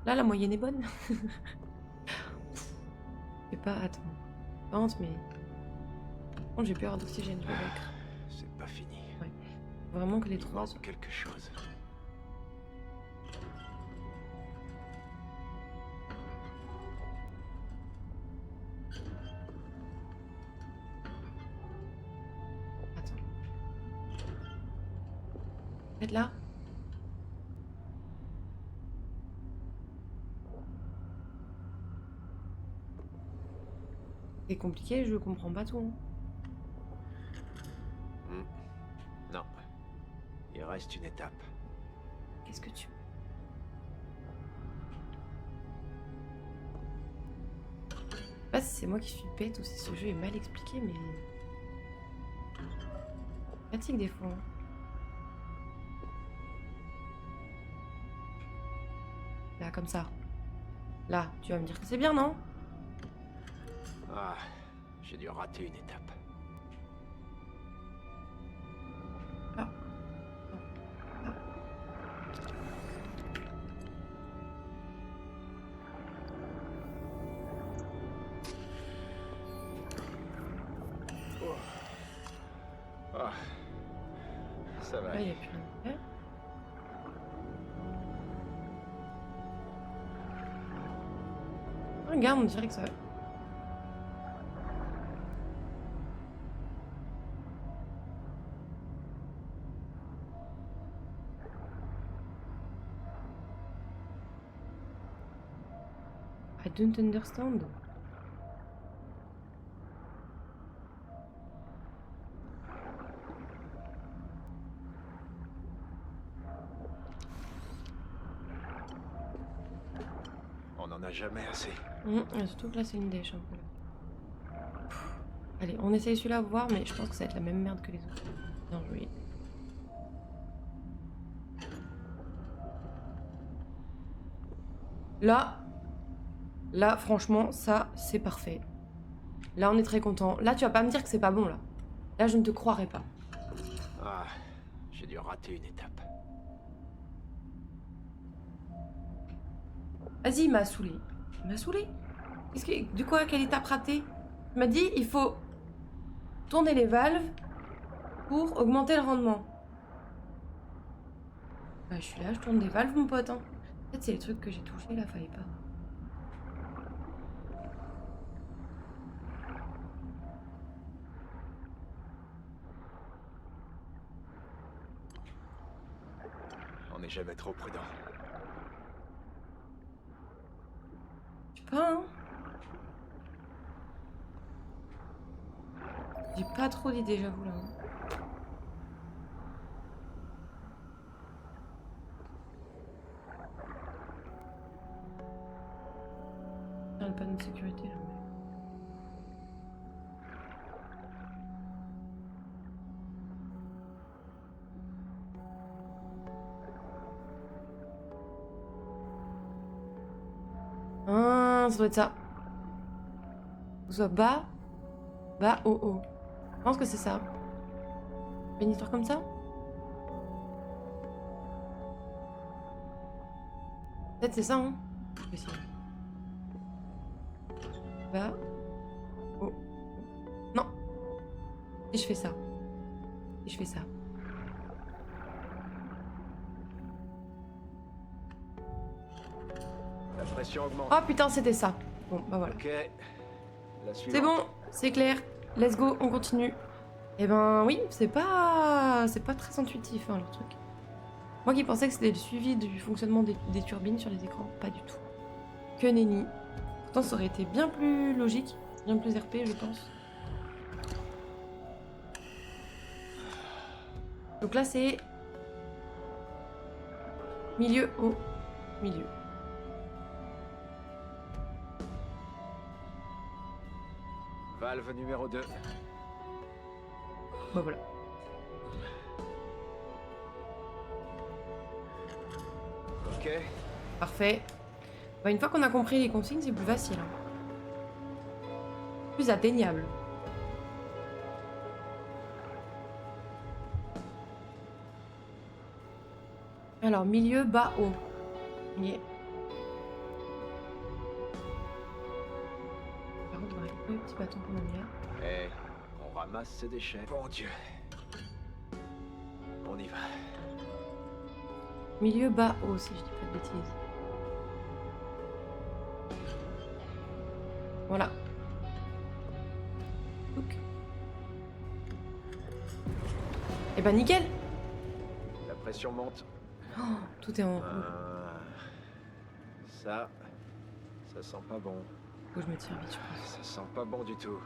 Là, la moyenne est bonne. Je sais pas, attends. Tente, mais... Bon, j'ai peur d'oxygène, je vais vaincre. C'est pas fini. Ouais. Faut vraiment que les Il 3... manque quelque chose. Attends. Peut-être là? C'est compliqué, je comprends pas tout. Hein. Non. Il reste une étape. Qu'est-ce que tu... Je sais pas si c'est moi qui suis bête ou si ce jeu est mal expliqué, mais... Fatigue des fois. Hein. Là, comme ça. Là, tu vas me dire que c'est bien, non? Ah, j'ai dû rater une étape. Ah. Ah, ça va. Là, il n'y a plus rien à faire. Regarde, on dirait que ça va. I don't understand. On n'en a jamais assez. Surtout que là, c'est une dèche un peu. Allez, on essaye celui-là à voir, mais je pense que ça va être la même merde que les autres. Bien joué. Là, franchement, ça, c'est parfait. Là, on est très content. Là, tu vas pas me dire que c'est pas bon, là. Là, je ne te croirais pas. Ah, j'ai dû rater une étape. Vas-y, il m'a saoulé. Il m'a saoulé. Qu'est-ce que... Du quoi, quelle étape ratée? Il m'a dit, il faut tourner les valves pour augmenter le rendement. Bah, je suis là, je tourne des valves, mon pote. Hein. Peut-être c'est les trucs que j'ai touchés, là, fallait pas. On n'est jamais trop prudent. Je sais pas, hein. J'ai pas trop d'idées, j'avoue, là. Hein. panneau de sécurité là. Ah, ça doit être ça. Soit bas, bas, haut, haut. Je pense que c'est ça. Une histoire comme ça? Peut-être c'est ça, hein? Je vais essayer. Bas, haut. Non. Si je fais ça. Si je fais ça. La pression augmente. Oh putain, c'était ça. Bon, bah voilà. Ok. La C'est suivante. bon, c'est clair. Let's go, on continue. Eh ben oui, c'est pas très intuitif hein, leur truc. Moi qui pensais que c'était le suivi du fonctionnement des turbines sur les écrans, pas du tout. Que nenni. Pourtant ça aurait été bien plus logique, bien plus RP je pense. Donc là c'est milieu au milieu. Valve numéro 2. Bah voilà. Ok. Parfait. Bah, une fois qu'on a compris les consignes, c'est plus facile. Hein. Plus atteignable. Alors, milieu, bas, haut. Yeah. Par contre, on va récupérer le petit bâton qu'on a mis là. Et on ramasse ces déchets. Bon Dieu. On y va. Milieu, bas, haut, si je dis pas de bêtises. Voilà. Donc. Et bah nickel. La pression monte. Oh, tout est en rouge. Ça sent pas bon. Faut que je me tire vite, je pense. Ça sent pas bon du tout.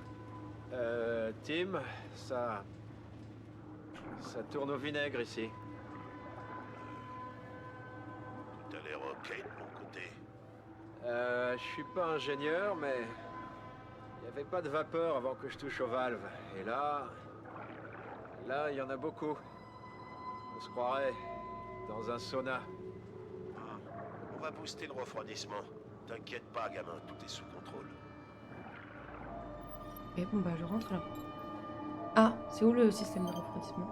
Tim, ça tourne au vinaigre ici. Tout a l'air ok de mon côté. Je suis pas ingénieur, mais il n'y avait pas de vapeur avant que je touche aux valves. Et là, il y en a beaucoup. On se croirait dans un sauna. On va booster le refroidissement. T'inquiète pas, gamin, tout est sous contrôle. Et bon bah je rentre là. Ah, c'est où le système de refroidissement?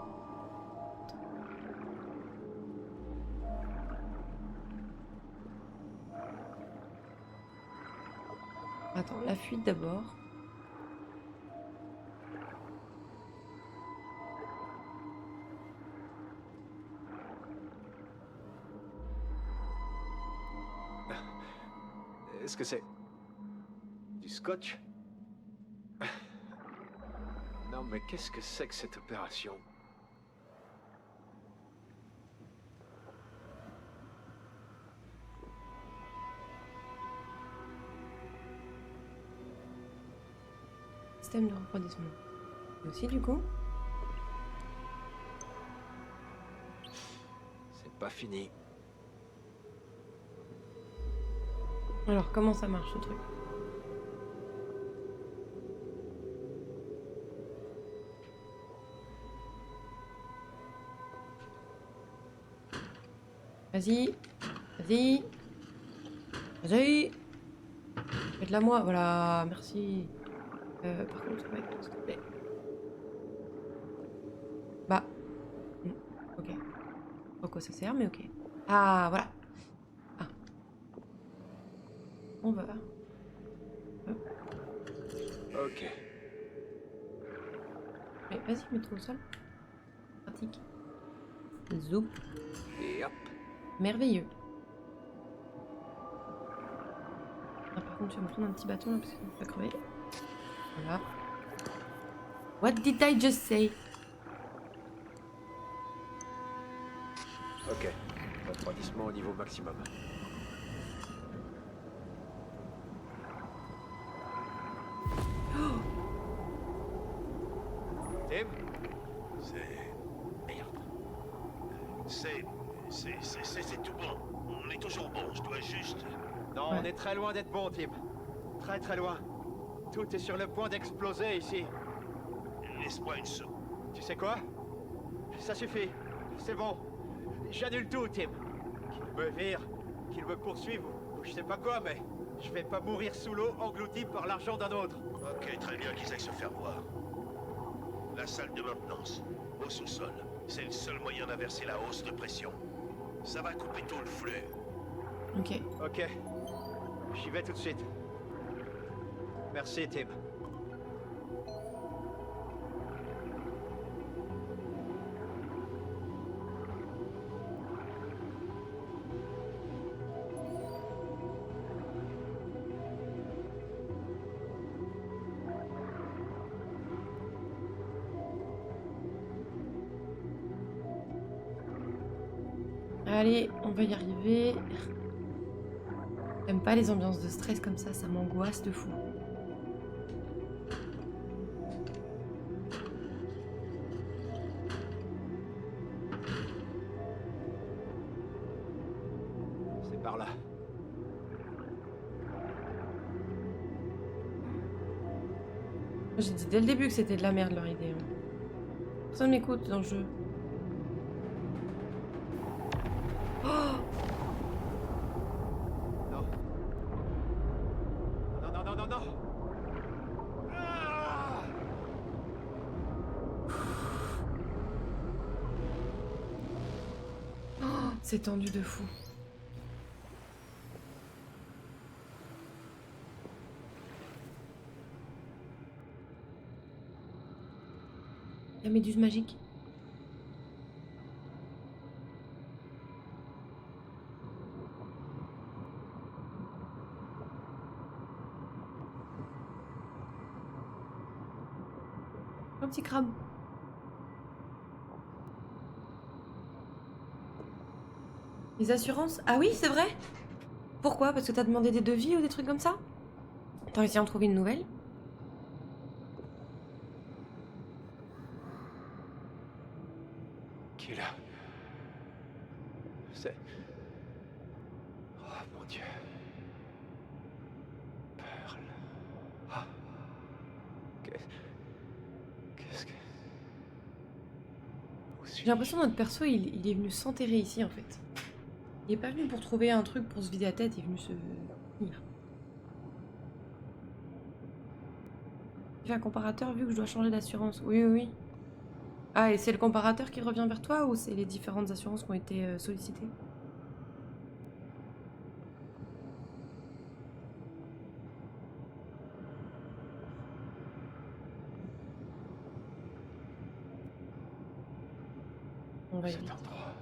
Attends, la fuite d'abord. Est-ce que c'est du scotch? Non, mais qu'est-ce que c'est que cette opération? Système de refroidissement. Et aussi du coup. C'est pas fini. Alors comment ça marche ce truc? Vas-y, vas-y, vas-y. Faites-la moi, voilà, merci. Par contre, ouais, s'il te plaît. Bah, ok. Pas quoi ça sert, mais ok. Ah, voilà. Ah. On va. Ok. Mais vas-y, mets-toi au sol. Pratique. Zoup. Et hop. Merveilleux. Ah, par contre, je vais me prendre un petit bâton là parce qu'il ne va pas crever. Voilà. What did I just say? Ok. Refroidissement au niveau maximum. Tim? C'est tout bon. On est toujours bon, je dois juste... Non, Ouais. on est très loin d'être bon, Tim. Très très loin. Tout est sur le point d'exploser ici. Laisse-moi une seconde. Tu sais quoi? Ça suffit. C'est bon. J'annule tout, Tim. Qu'il me vire, qu'il me poursuive ou je sais pas quoi, mais je vais pas mourir sous l'eau englouti par l'argent d'un autre. Ok, très bien qu'ils aillent se faire voir. La salle de maintenance, au sous-sol. C'est le seul moyen d'inverser la hausse de pression. Ça va couper tout le flux. Ok. Ok. J'y vais tout de suite. Merci, Tim. Allez, on va y arriver. J'aime pas les ambiances de stress comme ça m'angoisse de fou. C'est par là. J'ai dit dès le début que c'était de la merde leur idée. Personne m'écoute dans le jeu. Oh, Non. Non, non, non, non, non. Ah! c'est tendu de fou. La méduse magique. Un petit crabe. Les assurances? Ah oui, c'est vrai? Pourquoi? Parce que t'as demandé des devis ou des trucs comme ça? T'as réussi à en trouver une nouvelle? Qui est là? C'est... Oh mon Dieu. Pearl. Ah. Qu'est-ce que... Où J'ai suis-je? l'impression que notre perso, il est venu s'enterrer ici en fait. Il est pas venu pour trouver un truc pour se vider la tête, il est venu se finir. J'ai un comparateur vu que je dois changer d'assurance. Oui, oui, oui. Ah, et c'est le comparateur qui revient vers toi ou c'est les différentes assurances qui ont été sollicitées? On va y Cet vite. endroit.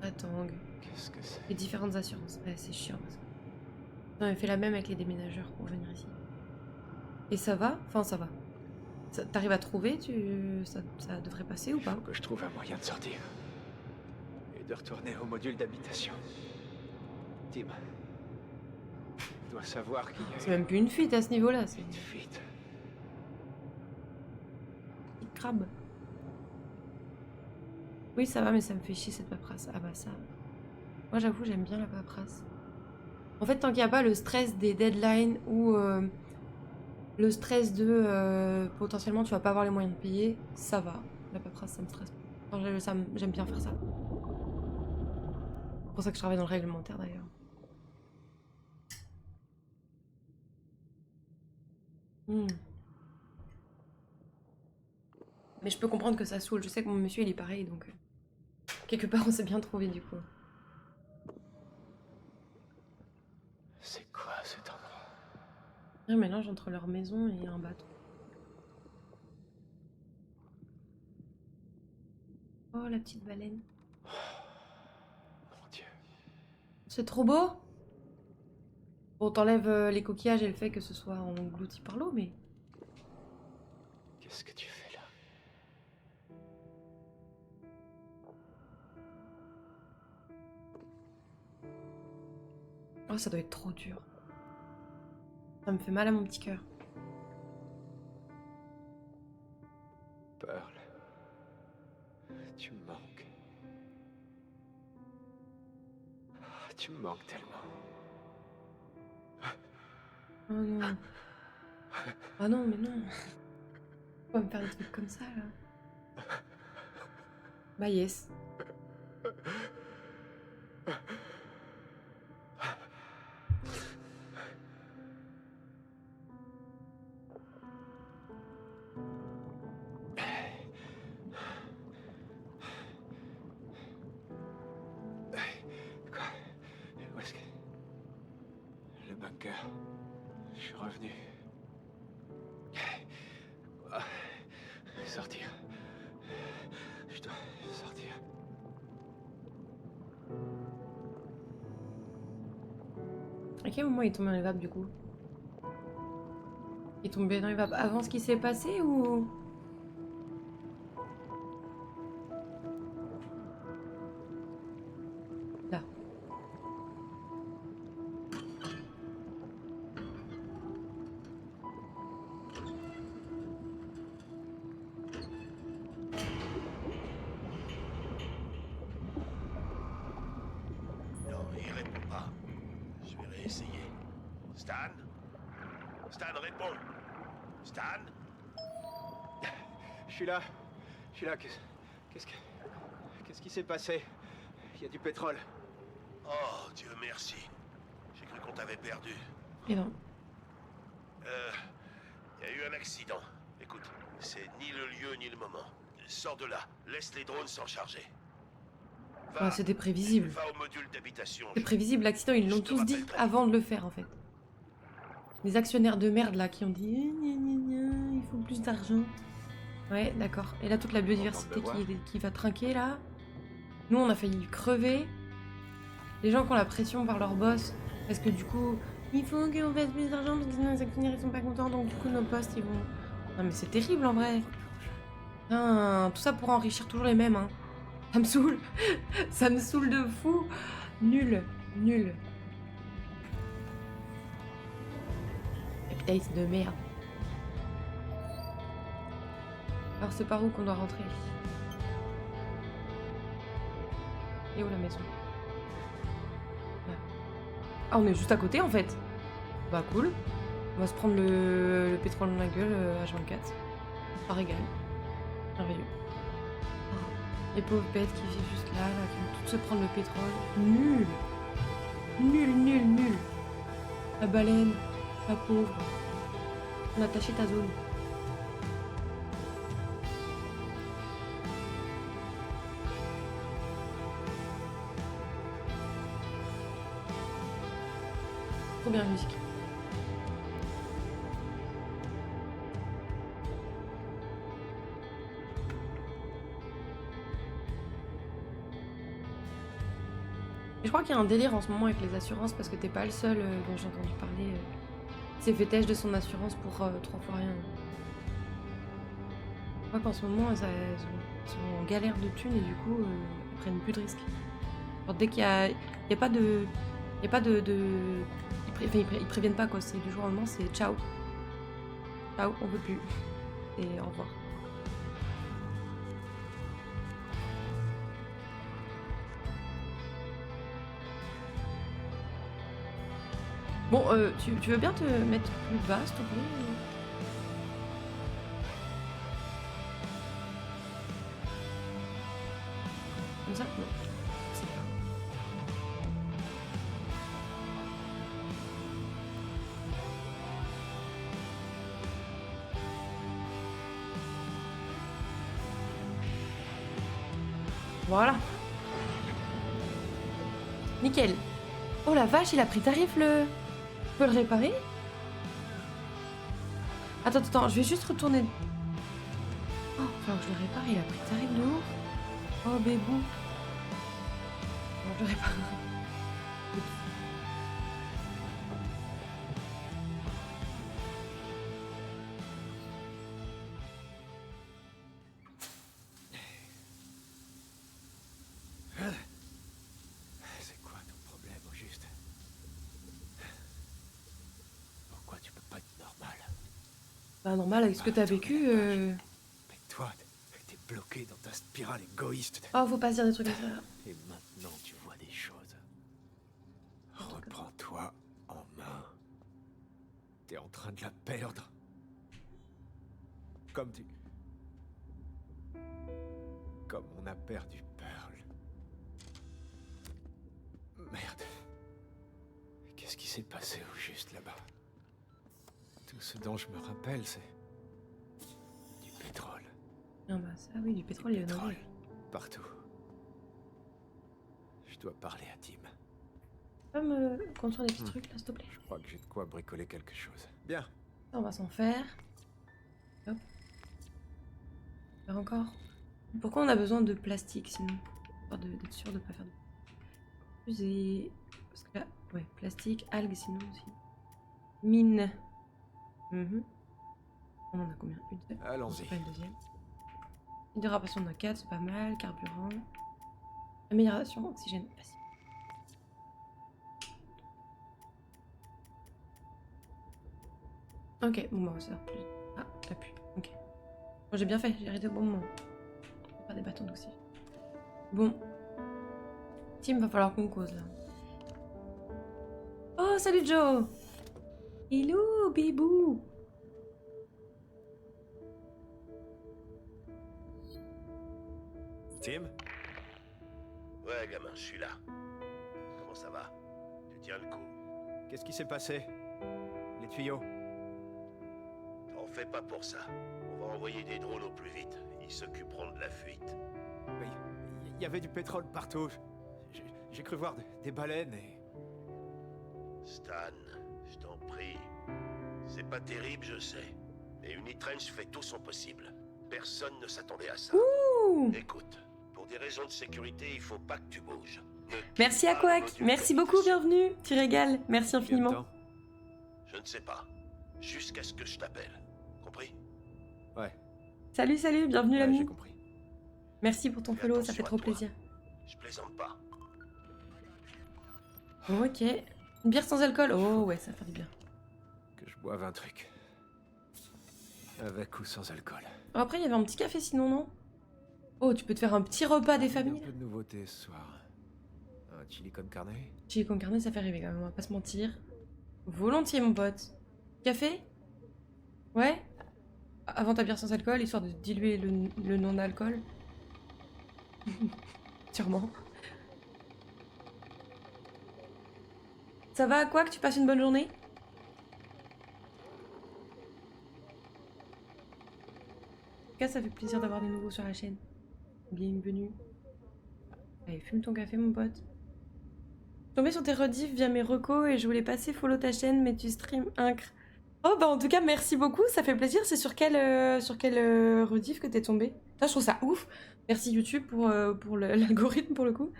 Attends, Qu'est-ce que c'est? les différentes assurances. Ouais, c'est chiant. Ça. On avait fait la même avec les déménageurs pour venir ici. Et ça va? Enfin, ça va. T'arrives à trouver? Ça devrait passer ou Il pas? faut que je trouve un moyen de sortir. Et de retourner au module d'habitation. Tim. Tu dois savoir qu'il y a C'est même plus une fuite à ce niveau-là, c'est une fuite. une petite crabe. Oui, ça va, mais ça me fait chier cette paperasse. Ah bah ça... Moi, j'avoue, j'aime bien la paperasse. En fait, tant qu'il n'y a pas le stress des deadlines ou le stress de potentiellement tu vas pas avoir les moyens de payer, ça va. La paperasse, ça me stresse pas. Enfin, j'aime bien faire ça. C'est pour ça que je travaille dans le réglementaire d'ailleurs. Hmm. Mais je peux comprendre que ça saoule. Je sais que mon monsieur il est pareil donc quelque part on s'est bien trouvé du coup. C'est quoi cet endroit? Un mélange entre leur maison et un bateau. Oh la petite baleine. Mon Dieu. C'est trop beau. Bon, t'enlèves les coquillages et le fait que ce soit englouti par l'eau, mais... Qu'est-ce que tu fais là? Oh, ça doit être trop dur. Ça me fait mal à mon petit cœur. Pearl. Tu me manques. Tu me manques tellement. Oh non. Ah non, mais non. Faut pas me faire des trucs comme ça, là. Bah yes. Quoi? Où est-ce que... Le bunker. Je suis revenu. Sortir. Je dois sortir. À quel moment il est tombé dans les vapes, du coup? Il est tombé dans les vapes avant ce qui s'est passé ou... Là. Non, il répond pas. Je vais réessayer. Stan? Stan, réponds. Stan? Je suis là. Je suis là. Qu'est-ce que... Qu'est-ce qui s'est passé? Il y a du pétrole. Oh, Dieu merci. J'ai cru qu'on t'avait perdu. Et non. Il y a eu un accident. Écoute, c'est ni le lieu ni le moment. Sors de là. Laisse les drones s'en charger. Ah, c'était prévisible. Va au module d'habitation. C'est prévisible, l'accident, ils l'ont Je te tous dit rappelle très avant de le faire, en fait. Les actionnaires de merde, là, qui ont dit gna, gna, gna, il faut plus d'argent. Ouais, d'accord. Et là, toute la biodiversité qui va trinquer, là. Nous, on a failli crever. Les gens qui ont la pression par leur boss, parce que du coup, il faut qu'on fasse plus d'argent, parce que sinon les actionnaires, ils sont pas contents, donc du coup, nos postes, ils vont... Non, mais c'est terrible, en vrai. Putain, tout ça pour enrichir toujours les mêmes, hein. Ça me saoule. Ça me saoule de fou. Nul. Nul. Capitalisme de merde. Alors c'est par où qu'on doit rentrer? Et où la maison? Là. Ah, on est juste à côté en fait. Bah cool. On va se prendre le pétrole dans la gueule H24. Pas régal. Merveilleux. Oh, les pauvres bêtes qui vivent juste là, qui vont toutes se prendre le pétrole. Nul. Nul, nul, nul. La baleine. La pauvre. On a taché ta zone. Trop bien la musique. Et je crois qu'il y a un délire en ce moment avec les assurances parce que t'es pas le seul dont j'ai entendu parler. Il s'est fait têche de son assurance pour 3 fois rien. Je crois qu'en ce moment, elles sont en galère de thunes et du coup, elles prennent plus de risques. Alors, dès qu'il y a pas de... Il y a pas de... Ils préviennent pas quoi, c'est du jour au lendemain, c'est ciao. Ciao, on veut plus. Et au revoir. Bon, tu veux bien te mettre plus bas, s'il te plaît? Comme ça? Non. C'est pas. Voilà. Nickel. Oh la vache, il a pris tarif le... Tu peux le réparer? Attends, je vais juste retourner. Oh, enfin, je le répare, il a pris tarif de ouf. Oh, bébou. Non, je le répare. Oups. C'est quoi ton problème au juste? Pourquoi tu peux pas être normal? Bah, normal, avec ce que t'as vécu. Mais toi, t'es bloqué dans ta spirale égoïste. Oh, faut pas se dire des trucs comme ça. Et maintenant tu vois des choses. Reprends-toi en main. T'es en train de la perdre. Comme tu... Comme on a perdu Pearl. Merde. Qu'est-ce qui s'est passé au juste là-bas? Tout ce dont je me rappelle, c'est... du pétrole. Ah bah ça, oui, du pétrole, il y en a. Pétrole. Partout. Je dois parler à Tim. Tu peux me construire des petits trucs là, s'il te plaît? Je crois que j'ai de quoi bricoler quelque chose. Bien. Ça, on va s'en faire. Hop. Faire encore. Pourquoi on a besoin de plastique sinon? Histoire d'être sûr de pas faire de... Plus parce que là, ouais, plastique, algues sinon aussi. Mine. Mhm. On en a combien? Une seule. Allons-y. C'est pas une deuxième. Hydratation, on en a 4, c'est pas mal. Carburant. Amélioration, oxygène, facile. Ok, bon bah ça va plus. Ah, appui. Ok. Bon, j'ai bien fait, j'ai arrêté au bon moment. Pas des bâtons d'oxygène. Bon. Tim, va falloir qu'on cause là. Oh, salut Joe! Hello, bibou! Tim? Ouais, gamin, je suis là. Comment ça va? Tu tiens le coup? Qu'est-ce qui s'est passé? Les tuyaux? T'en fais pas pour ça. On va envoyer des drones au plus vite. Ils s'occuperont de la fuite. Oui, il y avait du pétrole partout. J'ai cru voir des baleines et... Stan, je t'en prie. C'est pas terrible, je sais. Mais Unitranch fait tout son possible. Personne ne s'attendait à ça. Ouh! Écoute, pour des raisons de sécurité, il faut pas que tu bouges. Ne quitte Merci à pas Quack, le module merci beaucoup, d'habitation. bienvenue, tu régales, merci Combien de infiniment. temps? Je ne sais pas. Jusqu'à ce que je t'appelle. Compris? Ouais, Salut, salut, bienvenue ouais, l'ami. j'ai compris. Merci pour ton Fais follow, ça attention fait à trop toi. plaisir. Je plaisante pas. Ok. Une bière sans alcool, oh ouais, ça va faire du bien. Que je boive un truc. Avec ou sans alcool. Oh, après, il y avait un petit café sinon, non? Oh, tu peux te faire un petit repas des Un familles. peu de nouveauté ce soir. Un chili con carne? Chili con carne, ça fait rêver quand même, on va pas se mentir. Volontiers, mon pote. Café? Ouais? Avant ta bière sans alcool, histoire de diluer le non-alcool. Sûrement. Ça va, quoi, que tu passes une bonne journée? En tout cas, ça fait plaisir d'avoir des nouveaux sur la chaîne. Bienvenue. Allez, fume ton café, mon pote. Je suis tombée sur tes rediffs via mes recos et je voulais passer follow ta chaîne, mais tu stream incre. Oh, bah en tout cas, merci beaucoup, ça fait plaisir. C'est sur quel rediff que t'es tombée? Ça, je trouve ça ouf. Merci YouTube pour l'algorithme, pour le coup.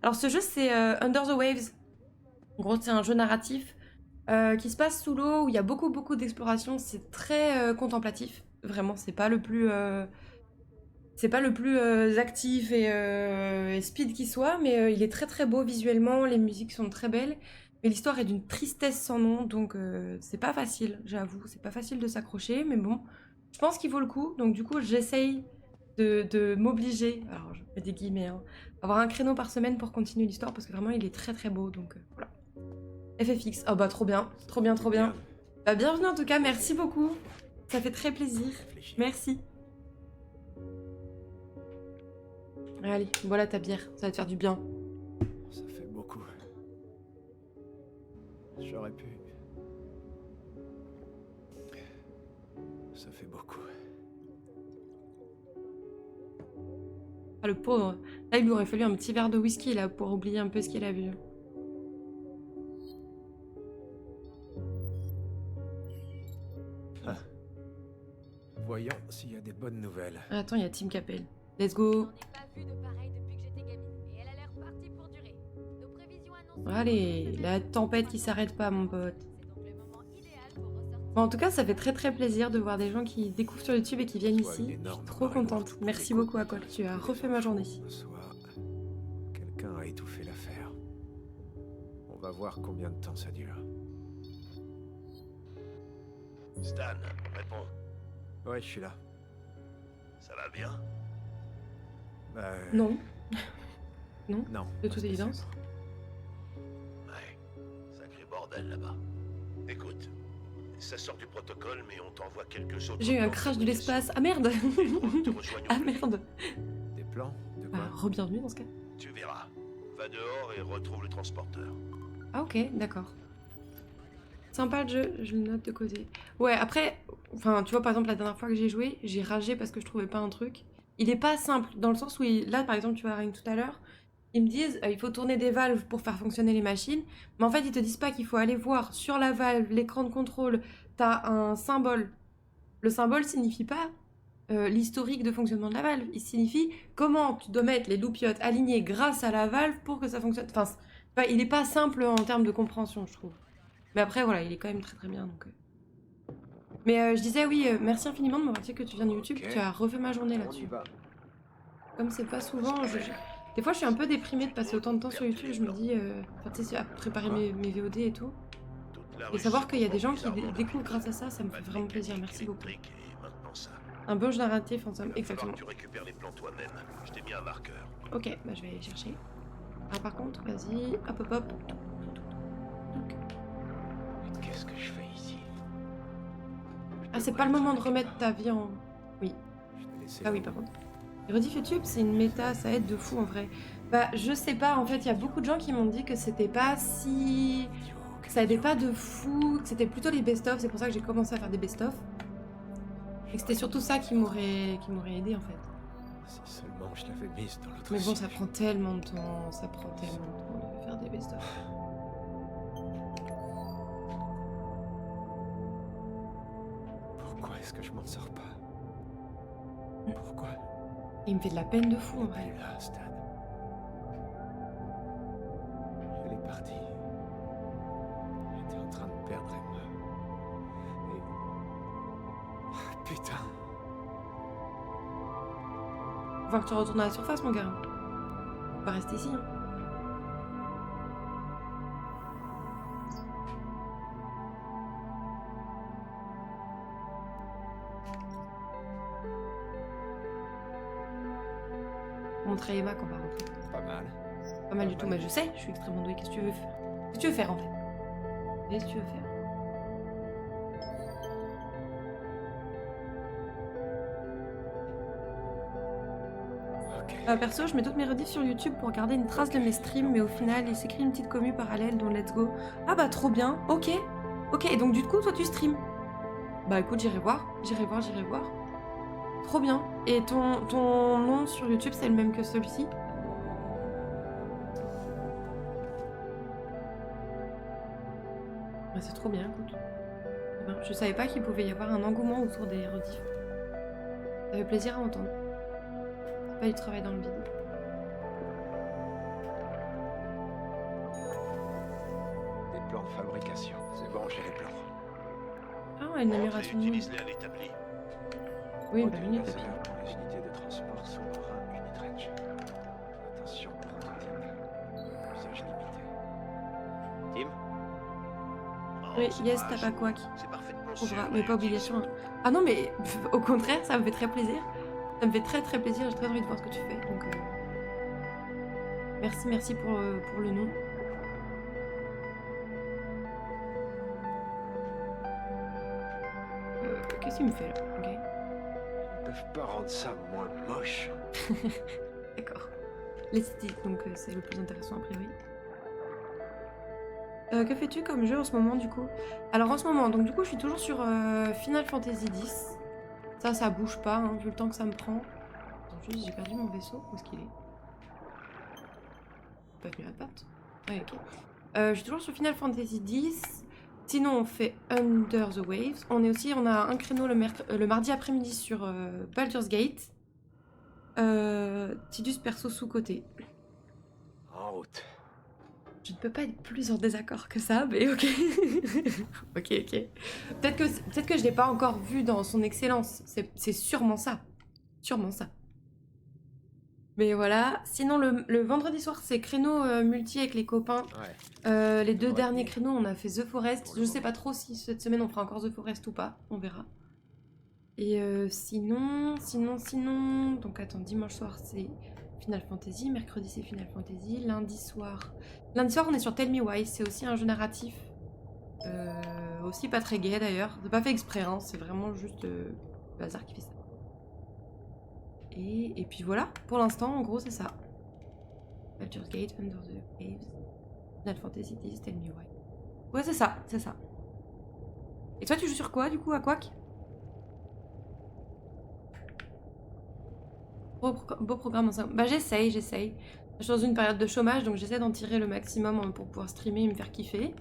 Alors, ce jeu, c'est Under the Waves. En gros, c'est un jeu narratif qui se passe sous l'eau, où il y a beaucoup d'exploration. C'est très contemplatif. Vraiment, c'est pas le plus actif et speed qui soit, mais il est très beau visuellement, les musiques sont très belles, mais l'histoire est d'une tristesse sans nom, donc c'est pas facile, j'avoue, c'est pas facile de s'accrocher, mais bon, je pense qu'il vaut le coup, donc du coup j'essaye de m'obliger, alors je mets des guillemets, hein, avoir un créneau par semaine pour continuer l'histoire, parce que vraiment il est très beau, donc voilà. FFX, oh bah trop bien. Bah bienvenue en tout cas, merci beaucoup, ça fait très plaisir, Réfléchis. merci. Allez, voilà ta bière, ça va te faire du bien. Ça fait beaucoup. J'aurais pu... Ça fait beaucoup. Ah le pauvre, là il lui aurait fallu un petit verre de whisky là pour oublier un peu ce qu'il a vu. Ah. Voyons s'il y a des bonnes nouvelles. Attends, il y a Tim Capel. Let's go. J'en ai pas vu de pareil depuis que j'étais gamine, et elle a l'air partie pour durer. Nos prévisions annoncent... Allez, la tempête qui s'arrête pas mon pote. C'est donc le moment idéal pour ressortir... Bon, en tout cas, ça fait très plaisir de voir des gens qui découvrent sur YouTube et qui viennent Soit une ici. Je suis énorme trop marée contente. noire. Merci beaucoup à quoi. Tu as refait ma journée. Soit quelqu'un a étouffé l'affaire. On va voir combien de temps ça dure. Stan, réponds. Ouais, je suis là. Ça va bien? Non, Non. de toute évidence. Ouais. Sacré bordel là-bas. Écoute, Ça sort du protocole, mais on t'envoie quelques autres. J'ai eu un plans crash de fabrication. l'espace. Ah merde. Les drones te rejoignent au Ah plus vite. merde. Des plans? De quoi? Bah, re-bienvenue dans ce cas. Tu verras. Va dehors et retrouve le transporteur. Ah ok, d'accord. Sympa le jeu, je le note de côté. Ouais, après, enfin, tu vois, par exemple, la dernière fois que j'ai joué, j'ai ragé parce que je trouvais pas un truc. Il est pas simple, dans le sens où, là, par exemple, tu vois, rien que tout à l'heure, ils me disent, il faut tourner des valves pour faire fonctionner les machines, mais en fait, ils te disent pas qu'il faut aller voir sur la valve, l'écran de contrôle, t'as un symbole. Le symbole signifie pas l'historique de fonctionnement de la valve, il signifie comment tu dois mettre les loupiottes alignées grâce à la valve pour que ça fonctionne. Enfin, il est pas simple en termes de compréhension, je trouve. Mais après, voilà, il est quand même très très bien. Donc, Mais je disais, oui, merci infiniment de m'avoir dit que tu viens de YouTube. Ok. Tu as refait ma journée On y là-dessus. va. Comme c'est pas souvent, des fois je suis un peu déprimée de passer autant de temps sur YouTube. Je me dis, enfin, tu sais, à préparer mes VOD et tout. Toute la Et rue savoir se qu'il y a des gens comporte qui bizarrement découvrent depuis. grâce à ça, ça me fait Pas de vraiment plaisir. mécanique Merci beaucoup. électrique et maintenant ça. Un bon narratif en somme, Il va falloir exactement. que tu récupères les plans toi-même. Je t'ai mis un marqueur. Ok, bah je vais aller chercher. Alors par contre, vas-y, hop hop hop. Donc. Mais qu'est-ce que je fais ici? Ah, c'est pas le moment de remettre ta vie en. Oui. Je t'ai laissé Ah oui, là-haut. par contre. Les rediff YouTube, c'est une méta, ça aide de fou en vrai. Bah, je sais pas, en fait, il y a beaucoup de gens qui m'ont dit que c'était pas si. Idiot, Que ça aidait pas de fou, que c'était plutôt les best-of, c'est pour ça que j'ai commencé à faire des best-of. Et que c'était surtout ça qui m'aurait aidé en fait. Si seulement je l'avais mise dans l'autre Mais bon, site. ça prend tellement de temps, ça prend tellement de temps de faire des best-of. Pourquoi est-ce que je m'en sors pas? Pourquoi? Il me fait de la peine de fou en Elle vrai. est là, Stan. Elle est partie. Elle était en train de perdre Emma. Et... Ah, putain. Faut que tu retournes à la surface, mon gars. On va rester ici. Hein. Montrer à Emma qu'on va rentrer. Pas mal. Pas mal du tout, mais je sais, je suis extrêmement douée. Qu'est-ce que tu veux faire? Qu'est-ce que tu veux faire en fait? Qu'est-ce que tu veux faire? Ok. Perso, je mets toutes mes rediffs sur YouTube pour garder une trace de mes streams, mais au final, il s'écrit une petite commu parallèle dont let's go. Ah bah trop bien, ok. Ok, et donc du coup, toi tu streams. Bah écoute, j'irai voir. Trop bien. Et ton nom sur YouTube, c'est le même que celui-ci? Bah, c'est trop bien, écoute. Trop bien. Je savais pas qu'il pouvait y avoir un engouement autour des rediffs. Ça fait plaisir à entendre. C'est pas du travail dans le vide. Des plans de fabrication. C'est bon, j'ai les plans. Ah, une amélioration de monde. Utilise-les à l'établi. Oui, bah Module minute, laser papy. pour les unités de transport sous-marin Unitrench. Attention, prototype. Usage limité. Tim? Oh, Oui, c'est yes, pas t'as à pas jour. quoi. C'est parfaitement Trouvera, sûr, mais pas obligation. Hein. Ah non, mais au contraire, ça me fait très plaisir. Ça me fait très très plaisir. J'ai très envie de voir ce que tu fais. Donc, merci pour le nom. Qu'est-ce qu'il me fait là? Ok. Ils peuvent pas rendre ça moins moche. D'accord. L'esthétique, donc c'est le plus intéressant a priori. Que fais-tu comme jeu en ce moment du coup? Alors en ce moment, donc du coup je suis toujours sur Final Fantasy X. Ça bouge pas, hein, vu le temps que ça me prend. Attends, juste, j'ai perdu mon vaisseau. Où est-ce qu'il est? Pas venu à patte. Ouais, ok. Je suis toujours sur Final Fantasy X. Sinon, on fait Under the Waves. On a un créneau le mardi après-midi sur Baldur's Gate. Tidus perso sous-côté. En route. Je ne peux pas être plus en désaccord que ça, mais ok. ok. Peut-être que je l'ai pas encore vu dans son excellence. C'est sûrement ça. Sûrement ça. Mais voilà. Sinon, le vendredi soir, c'est créneau multi avec les copains. Ouais. Les deux Ouais, derniers mais- créneaux, on a fait The Forest. Je sais pas trop si cette semaine on fera encore The Forest ou pas. On verra. Et sinon. Donc attends, dimanche soir c'est Final Fantasy. Mercredi c'est Final Fantasy. Lundi soir, on est sur Tell Me Why. C'est aussi un jeu narratif aussi pas très gai d'ailleurs. C'est pas fait exprès, hein, c'est vraiment juste le hasard qui fait ça. Et puis voilà, pour l'instant, en gros, c'est ça. Baldur's Gate, Under the Waves, Final Fantasy X, Tell Me Why. Ouais, c'est ça, c'est ça. Et toi, tu joues sur quoi, du coup, à Quack? Beau programme en 5... Bah, j'essaye. Je suis dans une période de chômage, donc j'essaie d'en tirer le maximum pour pouvoir streamer et me faire kiffer. Et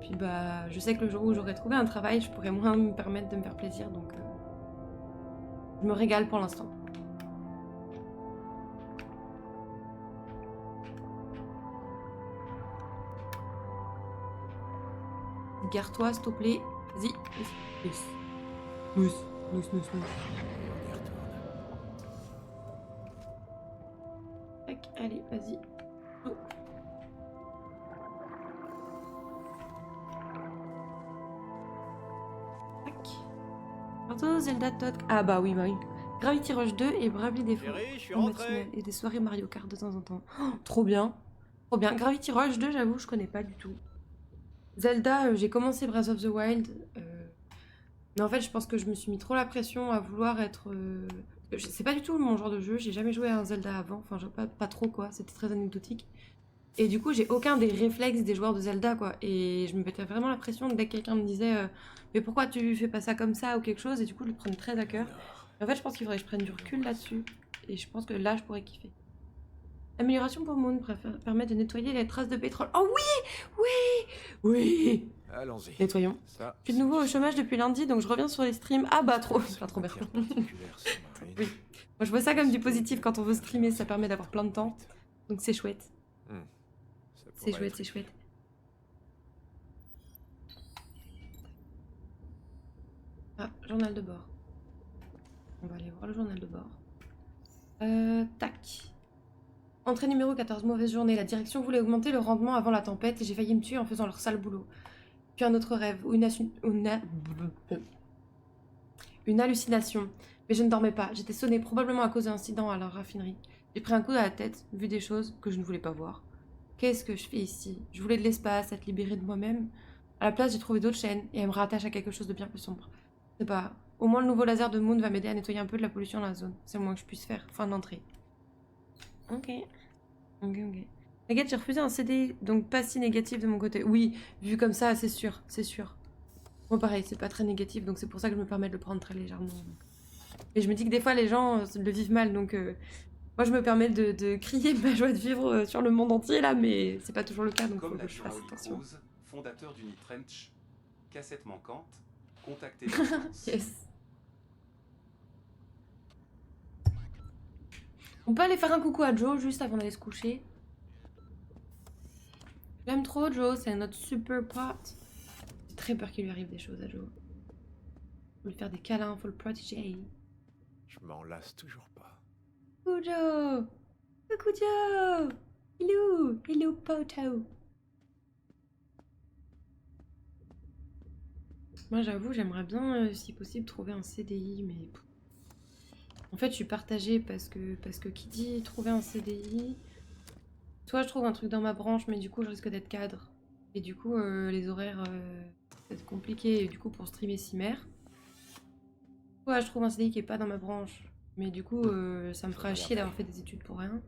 puis, bah, je sais que le jour où j'aurai trouvé un travail, je pourrais moins me permettre de me faire plaisir, donc... je me régale pour l'instant. Gare-toi, s'il te plaît. Vas-y. Mousse. Tac, allez, vas-y. Oh. Tac. Bientôt Zelda Todd. Ah bah oui. Gravity Rush 2 et Bravely Default. Chérie, je suis en rentré. matinale et des soirées Mario Kart de temps en temps. Oh, trop bien. Trop bien. Gravity Rush 2, j'avoue, je connais pas du tout. Zelda, j'ai commencé Breath of the Wild. Mais en fait, je pense que je me suis mis trop la pression à vouloir être... C'est pas du tout mon genre de jeu. J'ai jamais joué à un Zelda avant. Enfin, pas trop, quoi. C'était très anecdotique. Et du coup, j'ai aucun des réflexes des joueurs de Zelda, quoi. Et je me mettais vraiment la pression dès que quelqu'un me disait mais pourquoi tu fais pas ça comme ça ou quelque chose. Et du coup, je le prenais très à cœur. Et en fait, je pense qu'il faudrait que je prenne du recul là-dessus. Et je pense que là, je pourrais kiffer. Amélioration pour Moon permet de nettoyer les traces de pétrole. Oh oui. Allons-y. Nettoyons. Ça, Je suis de nouveau au chômage depuis lundi, donc je reviens sur les streams. Ah bah trop, c'est pas trop bien. une pierre particulière, sous-marine. Oui. Moi je vois ça comme du positif quand on veut streamer, ça permet d'avoir plein de temps. Donc c'est chouette. Ça C'est pourrait chouette, être c'est chouette. Ah, journal de bord. On va aller voir le journal de bord. Tac. Entrée numéro 14, mauvaise journée. La direction voulait augmenter le rendement avant la tempête et j'ai failli me tuer en faisant leur sale boulot. Puis un autre rêve, ou une hallucination. Mais je ne dormais pas. J'étais sonnée probablement à cause d'un incident à la raffinerie. J'ai pris un coup à la tête, vu des choses que je ne voulais pas voir. Qu'est-ce que je fais ici? Je voulais de l'espace, être libérée de moi-même. À la place, j'ai trouvé d'autres chaînes et elles me rattachent à quelque chose de bien plus sombre. C'est pas... Au moins, le nouveau laser de Moon va m'aider à nettoyer un peu de la pollution dans la zone. C'est le moins que je puisse faire. Fin d'entrée. Ok. T'inquiète, j'ai refusé un CD, donc pas si négatif de mon côté. Oui, vu comme ça, c'est sûr, c'est sûr. Moi pareil, c'est pas très négatif, donc c'est pour ça que je me permets de le prendre très légèrement. Et je me dis que des fois, les gens le vivent mal, donc moi je me permets de crier ma joie de vivre sur le monde entier, là, mais c'est pas toujours le cas, donc faut Comme que l'a je dit fasse Raoul attention. Cruz, fondateur d'Unitrench, cassette manquante, contactez l'agence. Yes. On peut aller faire un coucou à Joe juste avant d'aller se coucher. J'aime trop Joe, c'est notre super pote. J'ai très peur qu'il lui arrive des choses à Joe. Faut lui faire des câlins, faut le protéger. Je m'en lasse toujours pas. Coucou Joe! Coucou Joe! Hello poto! Moi j'avoue, j'aimerais bien, si possible, trouver un CDI, mais... En fait, je suis partagée parce que qui dit trouver un CDI... Soit je trouve un truc dans ma branche, mais du coup, je risque d'être cadre. Et du coup, les horaires, c'est compliqué, et du coup, pour streamer Cimer. Soit je trouve un CDI qui est pas dans ma branche, mais du coup, ça me fera chier d'avoir fait des études pour rien.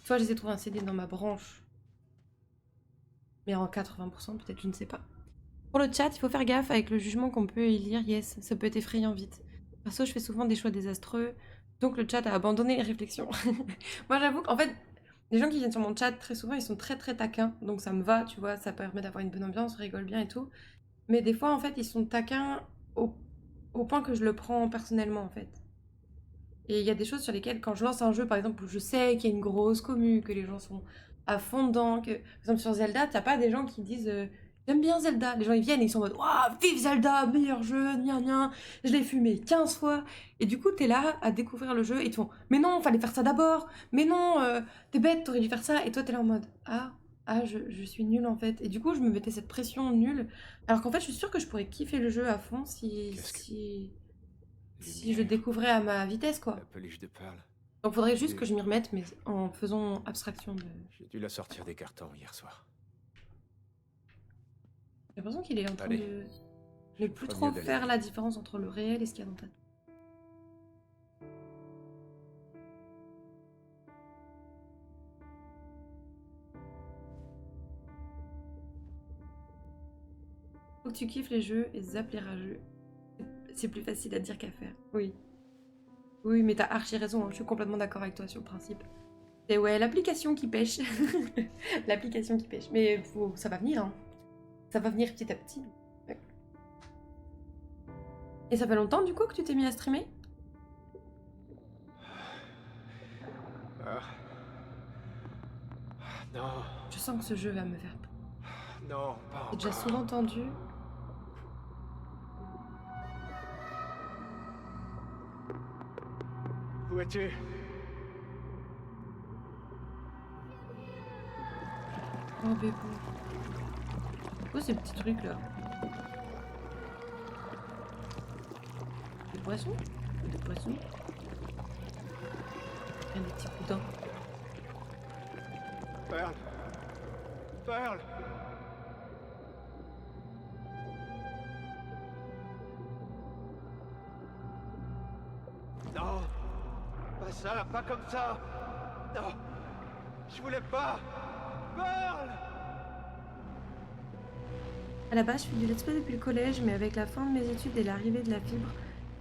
Soit j'essaie de trouver un CDI dans ma branche, mais en 80% peut-être, je ne sais pas. Pour le chat, il faut faire gaffe avec le jugement qu'on peut y lire, yes, ça peut être effrayant vite. Perso, je fais souvent des choix désastreux, donc le chat a abandonné les réflexions. Moi j'avoue qu'en fait, les gens qui viennent sur mon chat, très souvent, ils sont très très taquins, donc ça me va, tu vois, ça permet d'avoir une bonne ambiance, on rigole bien et tout. Mais des fois, en fait, ils sont taquins au point que je le prends personnellement, en fait. Et il y a des choses sur lesquelles, quand je lance un jeu, par exemple, où je sais qu'il y a une grosse commu, que les gens sont à fond dedans, que, par exemple, sur Zelda, t'as pas des gens qui disent j'aime bien Zelda. Les gens, ils viennent et ils sont en mode waouh, vive Zelda, meilleur jeu, gna je l'ai fumé 15 fois. Et du coup, t'es là à découvrir le jeu et ils te font mais non, fallait faire ça d'abord. Mais non, t'es bête, t'aurais dû faire ça. Et toi, t'es là en mode je suis nulle en fait. Et du coup, je me mettais cette pression nulle. Alors qu'en fait, je suis sûre que je pourrais kiffer le jeu à fond si je le découvrais à ma vitesse, quoi. La peluche de perles. Donc faudrait juste que je m'y remette, mais en faisant abstraction de... J'ai dû la sortir des cartons hier soir. J'ai l'impression qu'il est en train Allez. de ne plus ferait trop mieux d'aller. faire la différence entre le réel et ce qu'il y a dans ta tête. Faut que tu kiffes les jeux et zappe les rageux. C'est plus facile à dire qu'à faire. Oui. Oui, mais t'as archi raison, hein, je suis complètement d'accord avec toi sur le principe. C'est ouais, l'application qui pêche. L'application qui pêche. Mais ça va venir, hein. Ça va venir petit à petit. Ouais. Et ça fait longtemps du coup que tu t'es mis à streamer? Ah. Non, Je sens que ce jeu va me faire peur. non, pas J'ai déjà encore. souvent entendu. Où es-tu? Oh bébé. Oh ces petits trucs là. Des poissons? Des poissons? Il y a des petits boudins. Pearl. Pearl. Non, pas ça, pas comme ça. Non, je voulais pas. Pearl. À la base, je fais du let's play depuis le collège, mais avec la fin de mes études et l'arrivée de la fibre,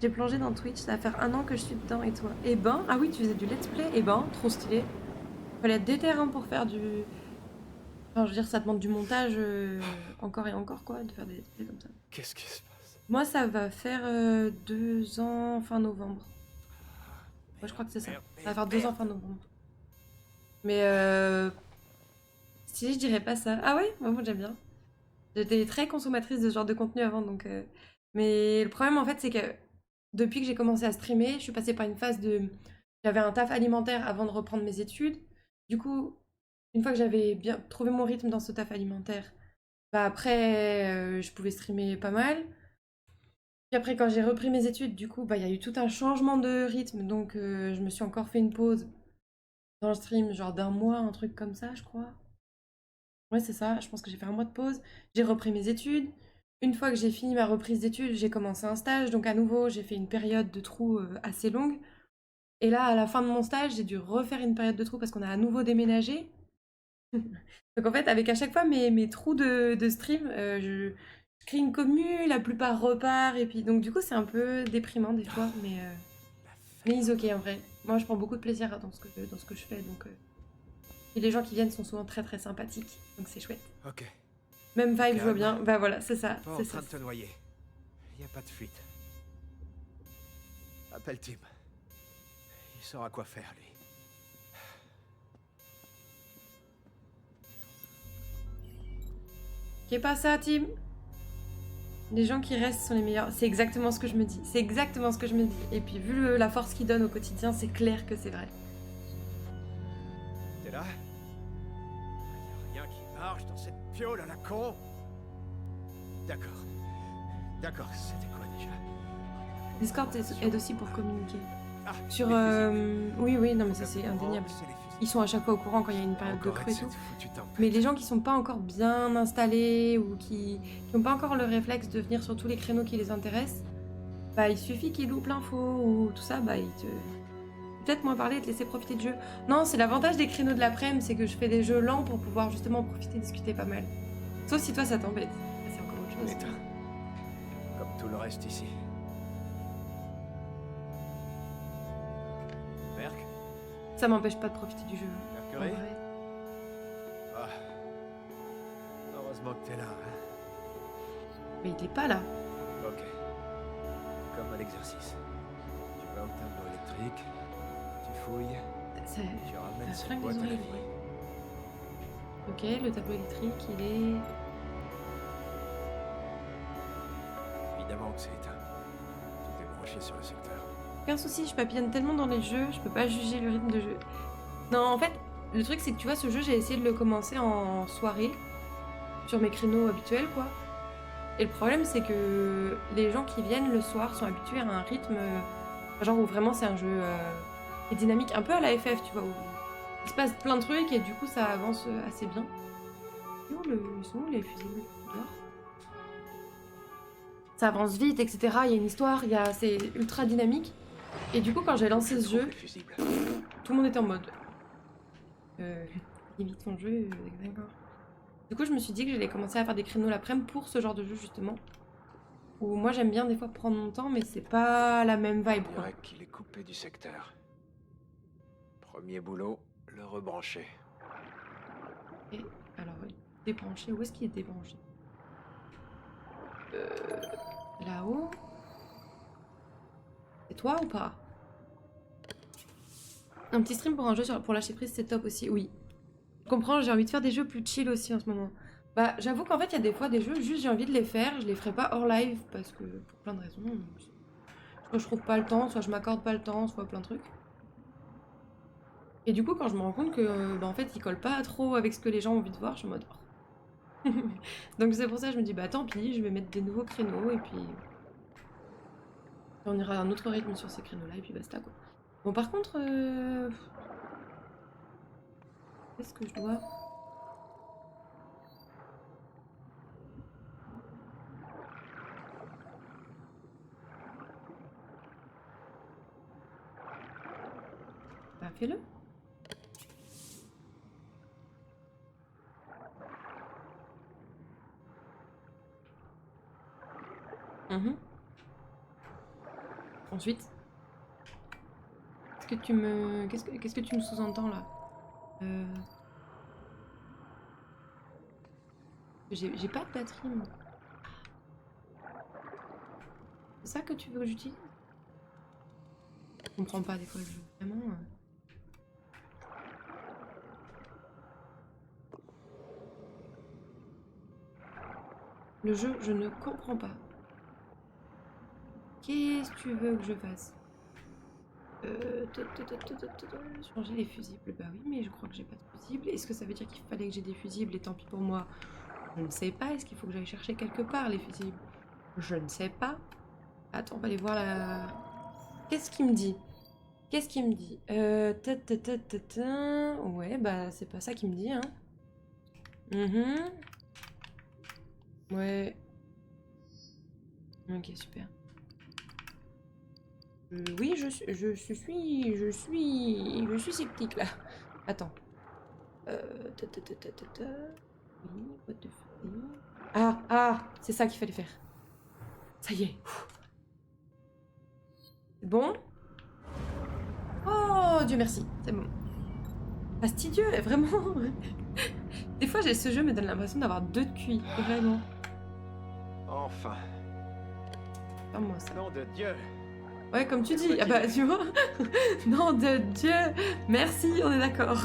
j'ai plongé dans Twitch. Ça va faire 1 an que je suis dedans et toi. Eh ben, ah oui, tu faisais du let's play. Eh ben, trop stylé. Fallait être déter hein, pour faire du. Enfin, je veux dire, ça demande du montage encore et encore, quoi, de faire des let's play comme ça. Qu'est-ce qui se passe? Moi, ça va faire 2 ans fin novembre. Moi, je crois que c'est ça. Ça va faire 2 ans fin novembre. Mais si je dirais pas ça. Ah ouais, moi j'aime bien. J'étais très consommatrice de ce genre de contenu avant, donc. Mais le problème en fait, c'est que depuis que j'ai commencé à streamer, je suis passée par une phase de. J'avais un taf alimentaire avant de reprendre mes études. Du coup, une fois que j'avais bien trouvé mon rythme dans ce taf alimentaire, bah après, je pouvais streamer pas mal. Puis après, quand j'ai repris mes études, du coup, bah il y a eu tout un changement de rythme, donc je me suis encore fait une pause dans le stream, genre d'1 mois, un truc comme ça, je crois. Ouais, c'est ça, je pense que j'ai fait 1 mois de pause. J'ai repris mes études. Une fois que j'ai fini ma reprise d'études, j'ai commencé un stage, donc à nouveau, j'ai fait une période de trou assez longue. Et là, à la fin de mon stage, j'ai dû refaire une période de trou parce qu'on a à nouveau déménagé. Donc en fait, avec à chaque fois mes trous de stream, je crée une commu, la plupart repart, et puis donc du coup, c'est un peu déprimant des fois, mais it's ok en vrai. Moi, je prends beaucoup de plaisir dans ce que je fais, donc. Et les gens qui viennent sont souvent très très sympathiques, donc c'est chouette. Ok. Même vibe, je vois Calme. bien. Bah voilà, c'est ça. Pas en C'est train ça. de te noyer. Y a pas de fuite. Appelle Tim. Il saura quoi faire, lui. Qu'est pas ça, Tim? Les gens qui restent sont les meilleurs. C'est exactement ce que je me dis. C'est exactement ce que je me dis. Et puis, vu la force qu'ils donnent au quotidien, c'est clair que c'est vrai. T'es là? Y a rien qui marche dans cette piole à la con. D'accord. D'accord, c'était quoi déjà? Discord aide aussi pour communiquer. Ah, Sur. les fusils. Oui, oui, non, mais ça c'est Le plus indéniable. grand, c'est les fusils. Ils sont à chaque fois au courant quand il y a une période de Encore creux et cette tout. foutue tempête. Mais les gens qui sont pas encore bien installés ou qui n'ont pas encore le réflexe de venir sur tous les créneaux qui les intéressent, bah il suffit qu'ils loupent l'info ou tout ça, bah ils te. Peut-être moins parler et te laisser profiter du jeu. Non, c'est l'avantage des créneaux de l'après-midi, c'est que je fais des jeux lents pour pouvoir justement profiter, discuter pas mal. Sauf si toi ça t'embête. C'est encore autre chose. Éteint. Comme tout le reste ici. Merc? Ça m'empêche pas de profiter du jeu. En Mercury? vrai. Ah. Heureusement que t'es là, hein. Mais il est pas là. Ok. Comme à l'exercice. Tu vas au tableau électrique, tu fouilles, Ça- tu ramènes ça cette flingue boîte les à la oreilles, vie. ouais. Ok, le tableau électrique, il est. Évidemment que c'est éteint. Tout est branché sur le secteur. Aucun souci, je papillonne tellement dans les jeux, je peux pas juger le rythme de jeu. Non, en fait, le truc c'est que tu vois, ce jeu, j'ai essayé de le commencer en soirée, sur mes créneaux habituels, quoi. Et le problème, c'est que les gens qui viennent le soir sont habitués à un rythme, genre où vraiment c'est un jeu qui est dynamique, un peu à la FF, tu vois, où il se passe plein de trucs et du coup ça avance assez bien. Ils sont où les fusibles? Dehors? ça avance vite, etc. Il y a une histoire, c'est ultra dynamique. Et du coup, quand j'ai lancé ce jeu, Les fusibles. tout le monde était en mode. Limite ton jeu, d'accord. Du coup, je me suis dit que j'allais commencer à faire des créneaux l'après-midi pour ce genre de jeu, justement. Où moi, j'aime bien des fois prendre mon temps, mais c'est pas la même vibe, On quoi. dirait qu'il est coupé du secteur. Premier boulot, le rebrancher. Et alors, débranché, où est-ce qu'il est débranché? Là-haut. C'est toi ou pas? Un petit stream pour un jeu pour lâcher prise, c'est top aussi, oui. Je comprends, j'ai envie de faire des jeux plus chill aussi en ce moment. Bah, j'avoue qu'en fait, il y a des fois des jeux, juste j'ai envie de les faire, je les ferai pas hors live parce que pour plein de raisons. Soit je trouve pas le temps, soit je m'accorde pas le temps, soit plein de trucs. Et du coup, quand je me rends compte que, bah, en fait, ils collent pas trop avec ce que les gens ont envie de voir, je suis en mode. Oh. Donc c'est pour ça que je me dis, bah tant pis, je vais mettre des nouveaux créneaux et puis. On ira à un autre rythme sur ces créneaux-là et puis basta quoi. Bon, par contre. Qu'est-ce que je dois. Bah, fais-le. Ensuite. Qu'est-ce que tu me sous-entends là? J'ai pas de batterie, moi. C'est ça que tu veux que j'utilise? Je comprends pas des fois le jeu. Vraiment. Le jeu, je ne comprends pas. Qu'est-ce que tu veux que je fasse? Changer les fusibles. Bah oui, mais je crois que j'ai pas de fusibles. Est-ce que ça veut dire qu'il fallait que j'ai des fusibles et tant pis pour moi? Je ne sais pas. Est-ce qu'il faut que j'aille chercher quelque part les fusibles? Je ne sais pas. Attends, on va aller voir la... Qu'est-ce qu'il me dit? Qu'est-ce qu'il me dit? Ouais, bah c'est pas ça qu'il me dit, hein. Ouais. Ok, super. Oui, je suis sceptique là. Attends. Oui, what the fuck. Ah, c'est ça qu'il fallait faire. Ça y est. C'est bon? Oh, Dieu merci, c'est bon. Fastidieux, vraiment. Des fois, ce jeu me donne l'impression d'avoir 2 de QI, vraiment. Enfin. Ferme-moi ça. Nom de Dieu. Ouais, comme tu dis. Ah bah, tu vois. Nom de Dieu. Merci, on est d'accord.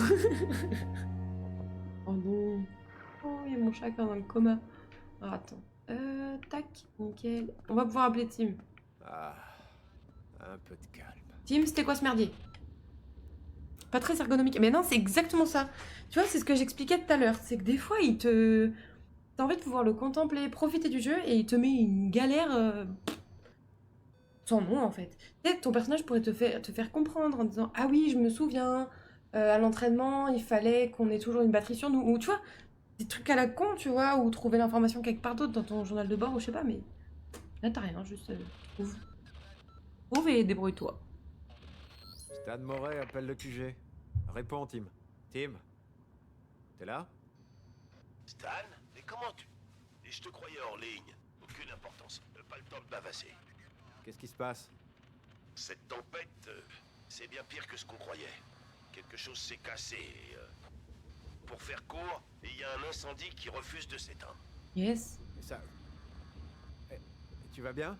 Oh non. Oh, il y a mon chat qui est dans le coma. Alors, attends. Tac, nickel. On va pouvoir appeler Tim. Ah, un peu de calme. Tim, c'était quoi ce merdier? Pas très ergonomique. Mais non, c'est exactement ça. Tu vois, c'est ce que j'expliquais tout à l'heure. C'est que des fois, t'as envie de pouvoir le contempler, profiter du jeu, et il te met une galère sans nom, en fait. Peut-être ton personnage pourrait te faire comprendre en disant « Ah oui, je me souviens, à l'entraînement, il fallait qu'on ait toujours une batterie sur nous. » Ou tu vois, des trucs à la con, tu vois, ou trouver l'information quelque part d'autre dans ton journal de bord, ou je sais pas, mais là, t'as rien, juste trouve et débrouille-toi. Stan Moret appelle le QG. Réponds, Tim. Tim, t'es là? Stan, mais comment tu... Et je te croyais hors ligne. Aucune importance. Pas le temps de bavasser. Qu'est-ce qui se passe? Cette tempête, c'est bien pire que ce qu'on croyait. Quelque chose s'est cassé et, pour faire court, il y a un incendie qui refuse de s'éteindre. Yes. Et ça... tu vas bien?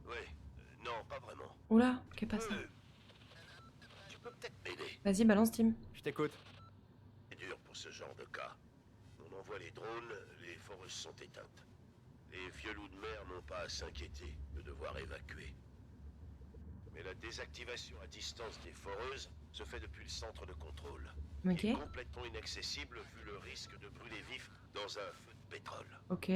Oui, non, pas vraiment. Oula, qu'est pas ça? Tu peux peut-être m'aider. Vas-y, balance, Tim. Je t'écoute. C'est dur pour ce genre de cas. On envoie les drones, les foreuses sont éteintes. Les vieux loups de mer n'ont pas à s'inquiéter de devoir évacuer. Mais la désactivation à distance des foreuses se fait depuis le centre de contrôle. Ok. Qui est complètement inaccessible vu le risque de brûler vif dans un feu de pétrole. Ok.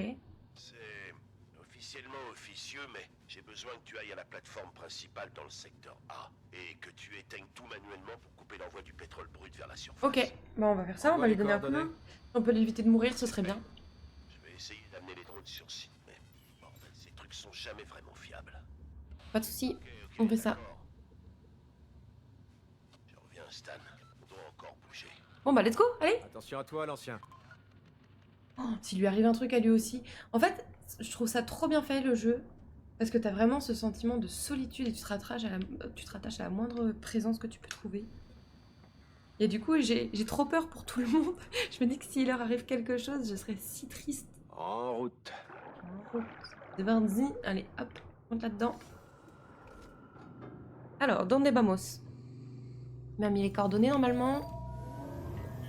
C'est officiellement officieux, mais j'ai besoin que tu ailles à la plateforme principale dans le secteur A et que tu éteignes tout manuellement pour couper l'envoi du pétrole brut vers la surface. Ok. Bah, on va faire ça, on va lui donner un coup de main. Si on peut l'éviter de mourir, ce serait bien. Je vais essayer d'amener les drones sur site, mais bordel, sont jamais vraiment fiables. Pas de soucis, Ok, on fait ça. d'accord. Je reviens, Stan. On doit encore bouger. Bon bah let's go, allez. Attention à toi, l'ancien. Oh, s'il lui arrive un truc à lui aussi. En fait, je trouve ça trop bien fait le jeu. Parce que t'as vraiment ce sentiment de solitude et tu te rattaches à la moindre présence que tu peux trouver. Et du coup, j'ai trop peur pour tout le monde. Je me dis que s'il leur arrive quelque chose, je serais si triste. En route. C'est parti. Allez, hop, monte là-dedans. Alors, donde vamos? Il m'a mis les coordonnées normalement.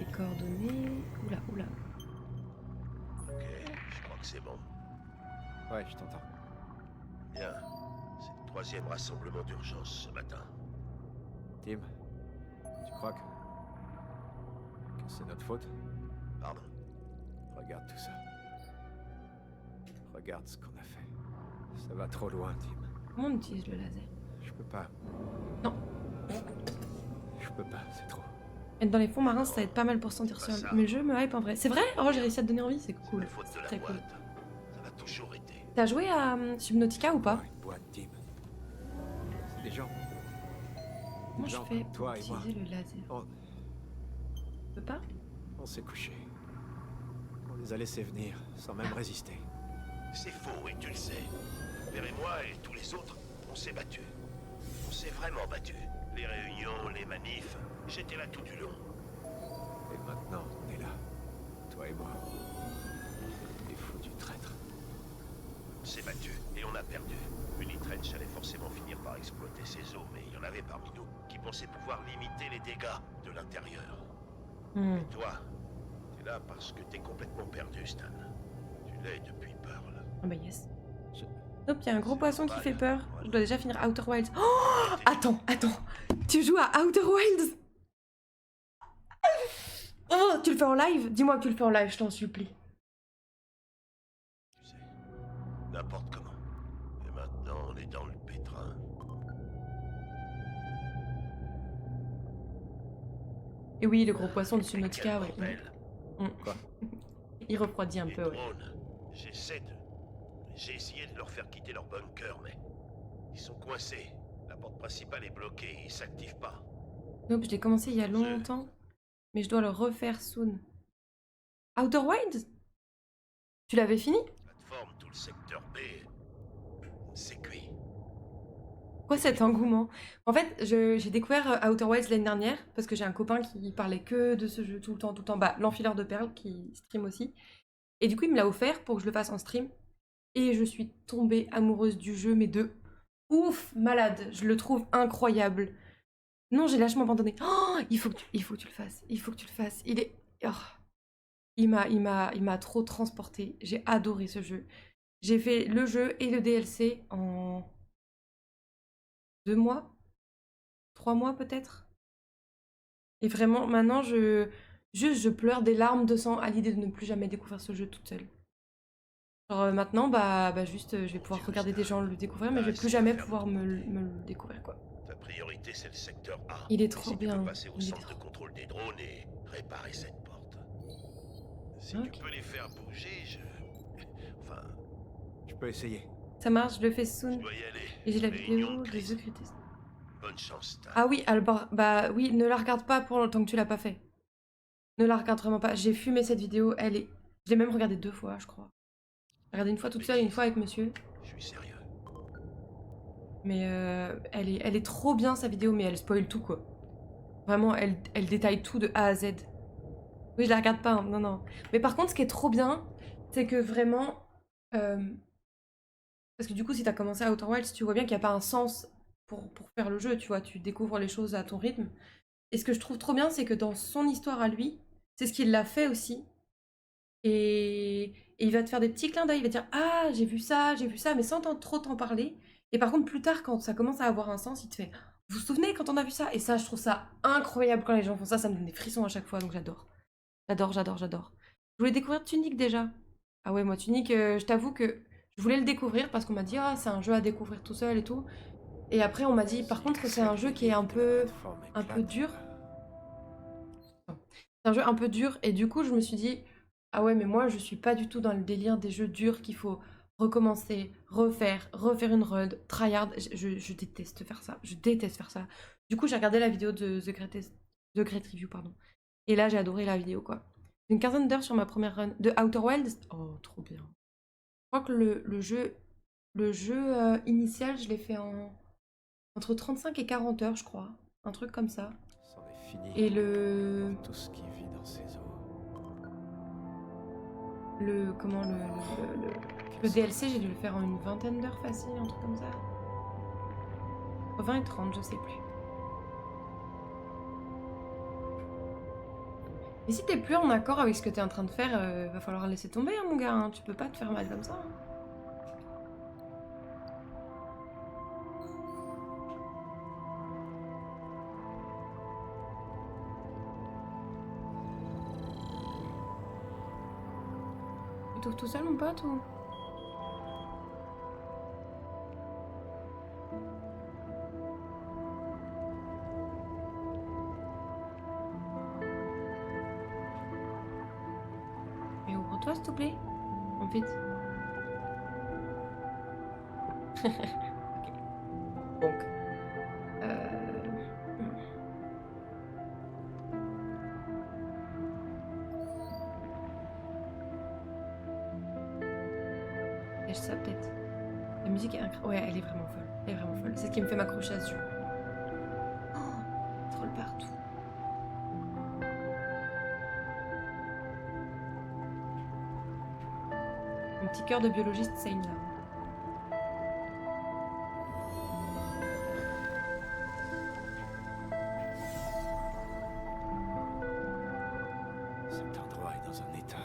Les coordonnées... Oula, oula. Ok, je crois que c'est bon. Ouais, je t'entends. Bien. C'est le 3e rassemblement d'urgence ce matin. Tim, tu crois que c'est notre faute? Pardon. Regarde tout ça. Regarde ce qu'on a fait. Ça va trop loin, Tim. Comment on utilise le laser? Je peux pas. Non. Je peux pas, c'est trop. Être dans les fonds marins, ça va être pas mal pour se sentir C'est pas seul. ça. Mais le jeu me hype en vrai. C'est vrai? Oh, j'ai réussi à te donner envie, c'est C'est cool. la faute de C'est la très cool. boîte. Ça l'a toujours été. T'as joué à Subnautica ou pas? Une boîte, Tim. C'est des gens. Comment je gens fais comme pour toi et moi. utiliser le laser? On, Je peux pas? on s'est couchés. On les a laissés venir, sans même résister. C'est faux et tu le sais. Père et moi et tous les autres, on s'est battus. On s'est vraiment battus. Les réunions, les manifs, j'étais là tout du long. Et maintenant, on est là. Toi et moi. Des foutus traîtres. On s'est battus et on a perdu. Unitrench allait forcément finir par exploiter ses eaux, mais il y en avait parmi nous qui pensaient pouvoir limiter les dégâts de l'intérieur. Hmm. Toi, t'es là parce que t'es complètement perdu, Stan. Tu l'es depuis Pearl. Ah bah yes. Je- Hop, il y a un gros poisson qui fait peur. Je dois déjà finir Outer Wilds. Oh, T'es- attends. Tu joues à Outer Wilds? Oh, tu le fais en live? Dis-moi que tu le fais en live, je t'en supplie. Tu sais, n'importe comment. Et maintenant, on est dans le pétrin. Et oui, le gros poisson de Mais Subnautica, quel ouais. bordel. Quoi? Il refroidit un Les peu, ouais. drones, j'ai essayé de leur faire quitter leur bunker, mais ils sont coincés. La porte principale est bloquée, ils s'activent pas. Nope, je l'ai commencé il y a longtemps. Mais je dois le refaire soon. Outer Wilds? Tu l'avais fini? Plateforme, tout le secteur B, c'est cuit. Pourquoi cet engouement? En fait, j'ai découvert Outer Wilds l'année dernière parce que j'ai un copain qui parlait que de ce jeu tout le temps. Bah, l'enfileur de perles qui stream aussi. Et du coup, il me l'a offert pour que je le fasse en stream. Et je suis tombée amoureuse du jeu, mais de ouf, malade. Je le trouve incroyable. Non, j'ai lâchement abandonné. Oh, il faut que tu le fasses. Il faut que tu le fasses. Il est... oh. Il m'a trop transporté. J'ai adoré ce jeu. J'ai fait le jeu et le DLC en 2 mois, 3 mois peut-être. Et vraiment, maintenant, je pleure des larmes de sang à l'idée de ne plus jamais découvrir ce jeu toute seule. Genre maintenant, juste, je vais pouvoir regarder des gens le découvrir, mais je vais plus jamais pouvoir me le découvrir, quoi. Ta priorité, c'est le secteur A. Il est Et trop si bien, Tu peux passer au il est centre de trop- contrôle des drones et réparer cette porte. Si Ok. tu peux les faire bouger, Enfin, Tu peux essayer. Ça marche, je le fais je soon. dois y aller. Et j'ai la Réunion vidéo de de crise. The Greatest. Bonne chance, Stan. Ah oui, alors, bah oui, ne la regarde pas pour le temps que tu l'as pas fait. Ne la regarde vraiment pas. J'ai fumé cette vidéo, elle est... Je l'ai même regardée 2 fois, je crois. J'ai regardé une fois toute seule et une fois avec monsieur. Je suis sérieux. Mais elle est trop bien sa vidéo, mais elle spoil tout quoi. Vraiment, elle détaille tout de A à Z. Oui, je la regarde pas, hein, non, non. Mais par contre, ce qui est trop bien, c'est que vraiment... parce que du coup, si t'as commencé à Outer Wilds, tu vois bien qu'il n'y a pas un sens pour faire le jeu, tu vois. Tu découvres les choses à ton rythme. Et ce que je trouve trop bien, c'est que dans son histoire à lui, c'est ce qu'il l'a fait aussi. Et il va te faire des petits clins d'œil, il va te dire ah j'ai vu ça, mais sans trop t'en parler. Et par contre plus tard quand ça commence à avoir un sens, il te fait vous vous souvenez quand on a vu ça? Et ça je trouve ça incroyable quand les gens font ça, ça me donne des frissons à chaque fois donc j'adore. J'adore. Je voulais découvrir Tunic déjà. Ah ouais moi Tunic, je t'avoue que je voulais le découvrir parce qu'on m'a dit ah c'est un jeu à découvrir tout seul et tout. Et après on m'a dit par contre c'est un jeu qui est un peu dur. C'est un jeu un peu dur et du coup je me suis dit ah ouais mais moi je suis pas du tout dans le délire des jeux durs qu'il faut recommencer, refaire une run, tryhard. Je déteste faire ça. Je déteste faire ça. Du coup, j'ai regardé la vidéo de The Great Review, pardon. Et là, j'ai adoré la vidéo, quoi. Une quinzaine d'heures sur ma première run. De Outer Wilds. Oh, trop bien. Je crois que le jeu initial, je l'ai fait entre 35 et 40 heures, je crois. Un truc comme ça. C'en est fini. Et le... Tout ce qui vit dans ces eaux. Le DLC, j'ai dû le faire en une vingtaine d'heures facile, un truc comme ça. 20 et 30, je sais plus. Mais si t'es plus en accord avec ce que t'es en train de faire, va falloir laisser tomber, hein, mon gars. Hein. Tu peux pas te faire mal comme ça. Hein. Tu t'ouvres tout seul, mon pote, ou... Mais ouvre-toi, s'il te plaît. En fait. Ok. Donc. Cache ça, peut-être. La musique est incroyable. Ouais, elle est vraiment folle. Elle est vraiment folle. C'est ce qui me fait m'accrocher à ce jeu. Oh, troll partout. Un petit cœur de biologiste saigne là. Cet endroit est dans un état.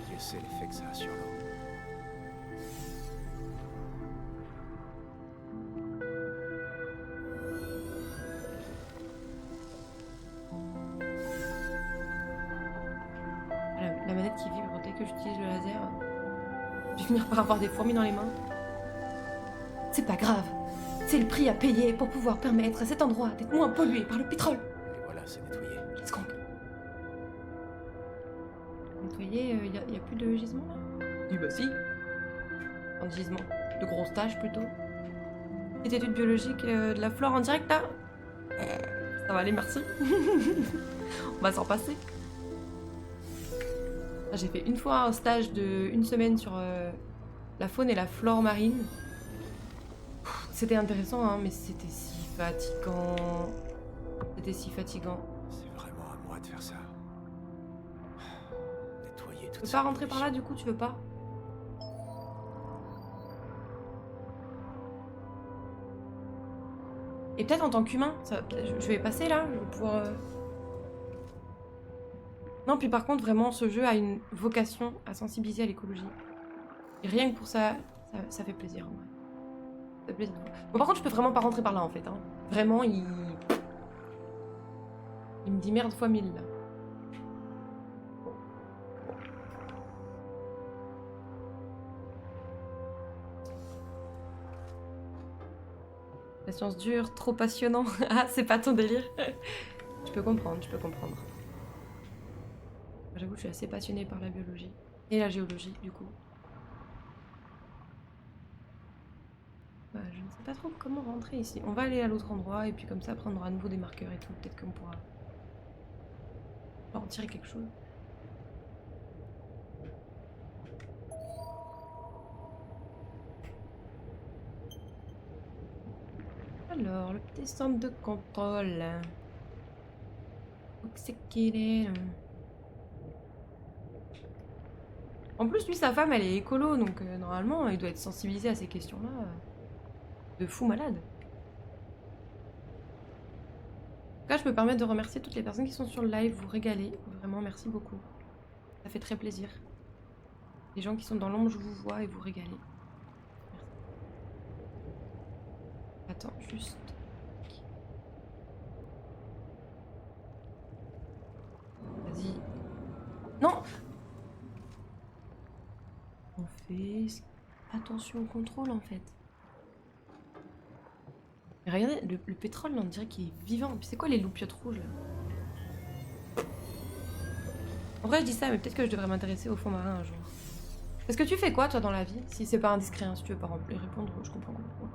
Dieu sait l'effet que ça a sur l'eau. La manette qui vibre dès que j'utilise le laser. Je vais finir par avoir des fourmis dans les mains. C'est pas grave. C'est le prix à payer pour pouvoir permettre à cet endroit d'être moins pollué par le pétrole. Et voilà, c'est nettoyé. Let's go. Nettoyer, y a plus de gisement là? Oui, bah si. Un gisement. De grosses tâches plutôt. Petite étude biologique de la flore en direct là. Ça va aller, merci. On va s'en passer. J'ai fait une fois un stage de 1 semaine sur la faune et la flore marine. C'était intéressant, hein, mais c'était si fatigant. C'était si fatigant. C'est vraiment à moi de faire ça. Nettoyer Tu tout veux ça. pas rentrer par là, du coup, tu veux pas? Et peut-être en tant qu'humain, je vais passer là, je vais pouvoir... Non, puis par contre, vraiment, ce jeu a une vocation à sensibiliser à l'écologie. Et rien que pour ça, ça fait plaisir, en vrai. Ça fait plaisir. Bon, par contre, je peux vraiment pas rentrer par là, en fait. Hein. Vraiment, il me dit merde fois 1000, là. La science dure, trop passionnant. Ah, c'est pas ton délire. Je peux comprendre, je peux comprendre. J'avoue, je suis assez passionnée par la biologie. Et la géologie, du coup. Bah, je ne sais pas trop comment rentrer ici. On va aller à l'autre endroit et puis comme ça prendre à nouveau des marqueurs et tout. Peut-être qu'on pourra en tirer quelque chose. Alors, le petit centre de contrôle. Où c'est qu'il est là? En plus, lui, sa femme, elle est écolo, donc normalement, il doit être sensibilisé à ces questions-là. De fou malade. En tout cas, je me permets de remercier toutes les personnes qui sont sur le live. Vous régalez. Vraiment, merci beaucoup. Ça fait très plaisir. Les gens qui sont dans l'ombre, je vous vois et vous régalez. Merci. Attends, juste... Vas-y. Non! On fait attention au contrôle en fait. Mais regardez, le pétrole, là, on dirait qu'il est vivant. Puis c'est quoi les loupiottes rouges là? En vrai, je dis ça, mais peut-être que je devrais m'intéresser au fond marin un jour. Parce que tu fais quoi, toi, dans la vie? Si c'est pas indiscret, hein, si tu veux pas répondre, je comprends complètement.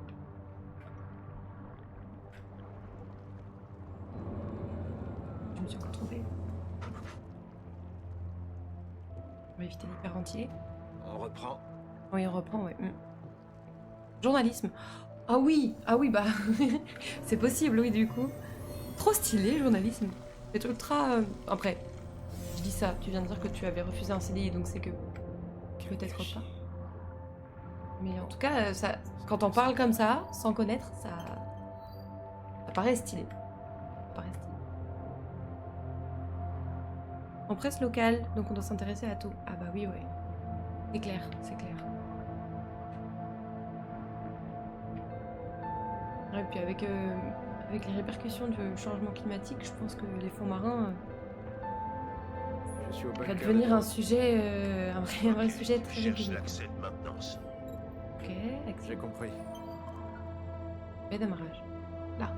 Je me suis encore trompée. On va éviter d'hyperventiler. On reprend. Oui, on reprend, ouais. Journalisme. Ah oui, bah... c'est possible, oui, du coup. Trop stylé, journalisme. C'est ultra... Après, je dis ça, tu viens de dire que tu avais refusé un CDI, donc c'est que... Peut-être pas. Mais en tout cas, ça, quand on parle comme ça, sans connaître, ça paraît stylé. Ça paraît stylé. En presse locale, donc on doit s'intéresser à tout. Ah bah oui, ouais. C'est clair, c'est clair. Ouais, et puis avec les répercussions du changement climatique, je pense que les fonds marins Je suis au va bunker devenir de un drones. sujet, un vrai sujet très Cherche régulier. l'accès de maintenance. Ok, J'ai excellent. compris. Et démarrage. Là.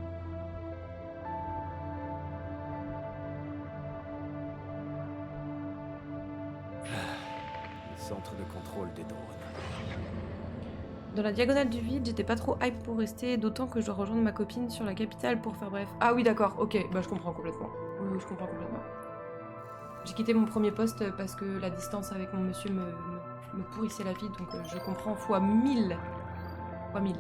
Le centre de contrôle des drones. Dans la diagonale du vide, j'étais pas trop hype pour rester, d'autant que je dois rejoindre ma copine sur la capitale pour faire bref. Ah oui, d'accord, ok, bah je comprends complètement. Oui, je comprends complètement. J'ai quitté mon premier poste parce que la distance avec mon monsieur me pourrissait la vie, donc je comprends fois 1000. Fois 1000.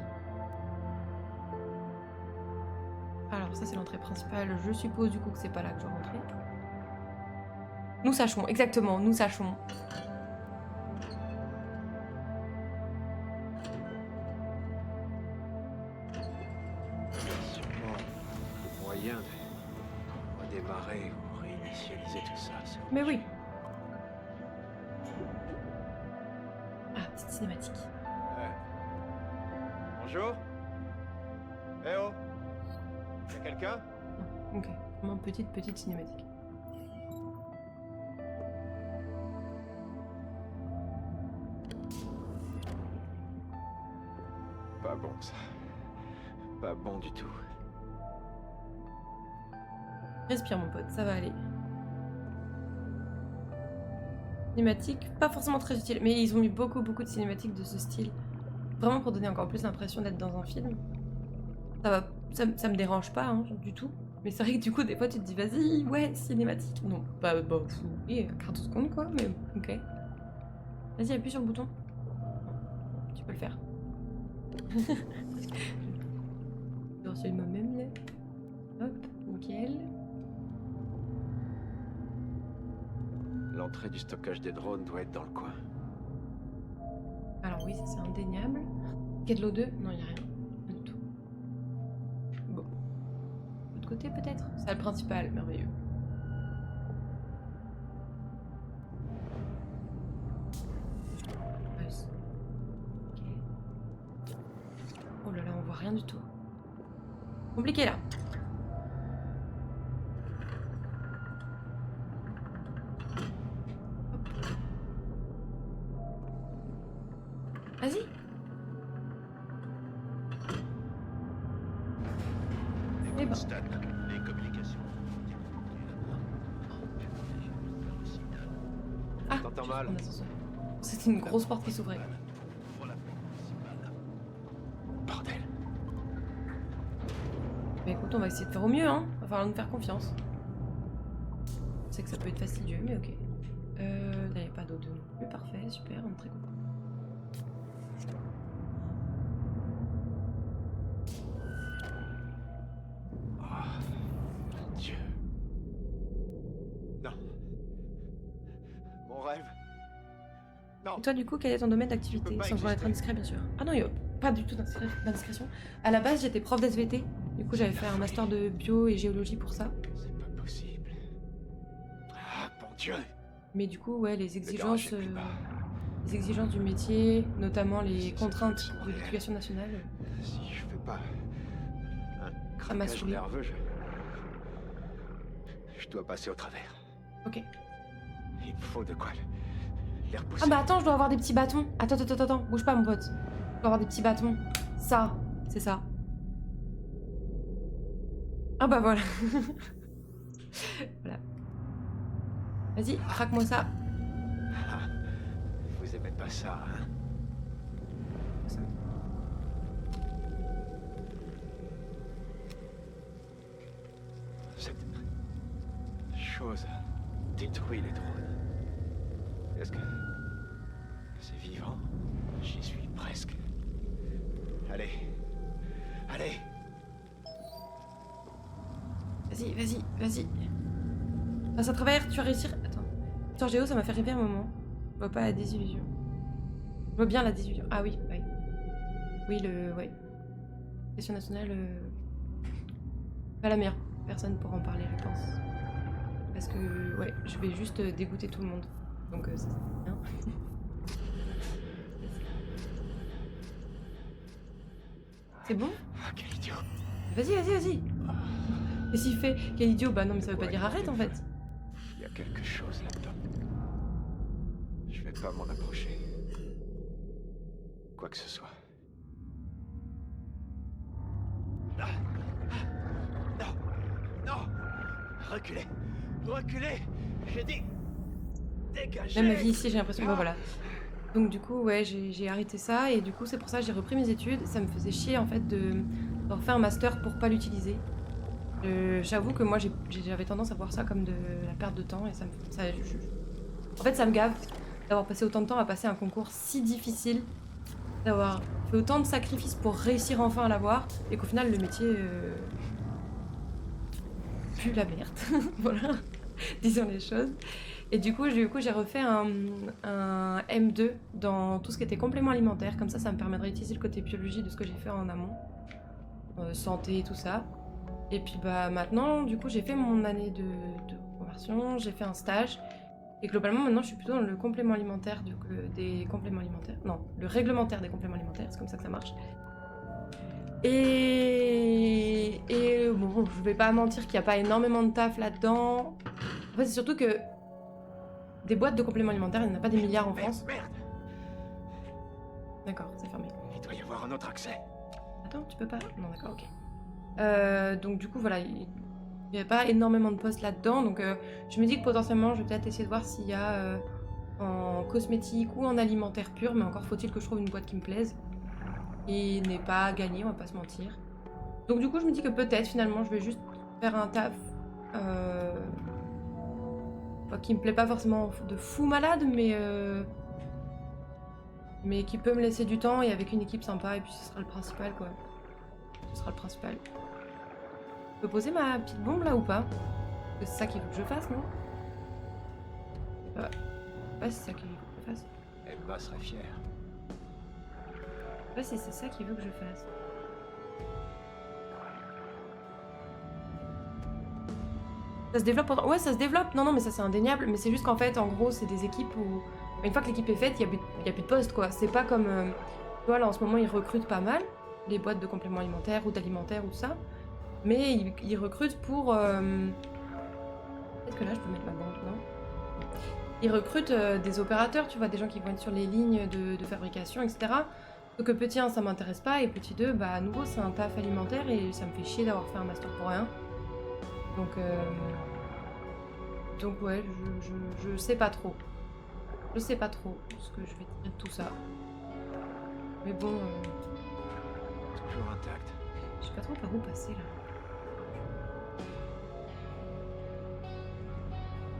Alors, ça c'est l'entrée principale. Je suppose du coup que c'est pas là que je dois rentrer. Nous sachons, exactement, nous sachons. Sûrement le moyen de redémarrer ou réinitialiser tout ça. Mais oui. Ah, petite cinématique. Bonjour. Eh oh. Y'a quelqu'un? Non, ok. Vraiment petite cinématique. Pas bon ça. Pas bon du tout. Respire mon pote, ça va aller. Cinématique, pas forcément très utile, mais ils ont mis beaucoup de cinématiques de ce style. Vraiment pour donner encore plus l'impression d'être dans un film. Ça me dérange pas hein, du tout. Mais c'est vrai que du coup des fois tu te dis vas-y, ouais, cinématique. Non, pas bon, oui, carte seconde quoi, mais ok. Vas-y, appuie sur le bouton. Tu peux le faire. J'ai reçu moi-même là. Hop, nickel. L'entrée du stockage des drones doit être dans le coin. Alors oui, ça c'est indéniable. Quai de l'eau 2 Non, il n'y a rien. Rien du tout. Bon. De l'autre côté peut-être. C'est le principal, merveilleux. Nice. Ok. Oh là là, on voit rien du tout. Compliqué là. Vas-y. Eh ben. Stan, les communications. Ah, T'entends mal. on a ascenseur. C'était une grosse porte qui s'ouvrait. Bordel. Mais écoute, on va essayer de faire au mieux, hein. Va falloir nous faire confiance. Je sais que ça peut être fastidieux, mais ok. Là, il n'y a pas d'eau de non plus. Parfait, super, on est très content. Mon Dieu. Non. Mon rêve. Non. Et toi, du coup, quel est ton domaine Je d'activité? peux pas Sans vouloir être exister. indiscret, bien sûr. Ah non, il n'y a pas du tout d'indiscrétion. À la base, j'étais prof d'SVT. Du coup, j'avais fait un master de bio et géologie pour ça. C'est pas possible. Ah, mon Dieu. Mais du coup, ouais, les garage exigences, est plus bas. les exigences du métier, notamment les C'est contraintes ça, de l'éducation nationale. Si je fais pas un m'a craquage saoulé. nerveux, je dois passer au travers. Ok. Il me faut de quoi les repousser. Ah bah attends, je dois avoir des petits bâtons. Attends, bouge pas mon pote. Je dois avoir des petits bâtons. Ça, c'est ça. Ah bah voilà. Voilà. Vas-y, craque-moi ça. Ah, vous aimez Mais pas ça, hein. Ça. Cette chose détruit les drones. Est-ce que c'est vivant? J'y suis presque. Allez. Allez. Vas-y, vas-y, vas-y. Passe à travers, tu vas réussir. Attends. Sur Géo, ça m'a fait rêver un moment. Je vois pas la désillusion. Je vois bien la désillusion. Ah oui, oui. Oui, ouais. Question nationale. Pas la meilleure personne pour en parler, je pense. Parce que, ouais, je vais juste dégoûter tout le monde. Donc, ça, c'est bien. C'est bon? Ah, quel idiot. Vas-y, vas-y, vas-y. Et s'il fait quel idiot? Bah non, mais ça veut pas dire arrête en fait. Il y a quelque chose là-dedans. Je vais pas m'en approcher. Quoi que ce soit. Ah. Non. Non. Reculez. Reculez. J'ai dit. Dégagez. Même ma vie ici, j'ai l'impression. Bah voilà. Donc du coup, ouais, j'ai arrêté ça et du coup, c'est pour ça que j'ai repris mes études. Ça me faisait chier en fait de refaire un master pour pas l'utiliser. J'avoue que moi, j'avais tendance à voir ça comme de la perte de temps et ça me, en fait, ça me gave d'avoir passé autant de temps à passer un concours si difficile, d'avoir fait autant de sacrifices pour réussir enfin à l'avoir et qu'au final, le métier pue la merde. Voilà, disons les choses. Et du coup, j'ai refait un M2 dans tout ce qui était complément alimentaire. Comme ça me permettrait d'utiliser le côté biologie de ce que j'ai fait en amont. Santé et tout ça. Et puis bah maintenant, du coup, j'ai fait mon année de conversion, j'ai fait un stage. Et globalement, maintenant, je suis plutôt dans le complément alimentaire des compléments alimentaires. Non, le réglementaire des compléments alimentaires, c'est comme ça que ça marche. Et bon, je vais pas mentir qu'il n'y a pas énormément de taf là-dedans. En fait, c'est surtout que des boîtes de compléments alimentaires, il n'y en a pas des milliards en France. Merde. D'accord, c'est fermé. Il doit y avoir un autre accès. Attends, tu peux pas? Non, d'accord, ok. Donc du coup, voilà, il n'y a pas énormément de postes là-dedans. Donc je me dis que potentiellement, je vais peut-être essayer de voir s'il y a en cosmétique ou en alimentaire pur. Mais encore faut-il que je trouve une boîte qui me plaise. Et n'est pas gagné, on va pas se mentir. Donc du coup, je me dis que peut-être finalement, je vais juste faire un taf qui me plaît pas forcément de fou malade, mais qui peut me laisser du temps et avec une équipe sympa, et puis ce sera le principal, quoi. Ce sera le principal. Je peux poser ma petite bombe là ou pas? Parce que c'est ça qu'il faut que je fasse, non? Je sais pas si c'est ça qu'il faut que je fasse. Emma serait fière. Je sais pas si c'est ça qu'il veut que je fasse. Ça se développe pendant... Ouais, ça se développe. Non, mais ça c'est indéniable. Mais c'est juste qu'en fait, en gros, c'est des équipes où... Une fois que l'équipe est faite, il y a plus de poste, quoi. C'est pas comme... Tu vois, là, en ce moment, ils recrutent pas mal. Les boîtes de compléments alimentaires ou d'alimentaire ou ça. Mais ils recrutent pour... Peut-être que là, je peux mettre ma bande, non? Ils recrutent des opérateurs, tu vois, des gens qui vont être sur les lignes de fabrication, etc. Donc petit 1, ça m'intéresse pas. Et petit 2, bah à nouveau, c'est un taf alimentaire et ça me fait chier d'avoir fait un master pour rien. Donc ouais, je sais pas trop. Je sais pas trop ce que je vais tirer de tout ça. Mais bon... Toujours intact. Je sais pas trop par où passer là.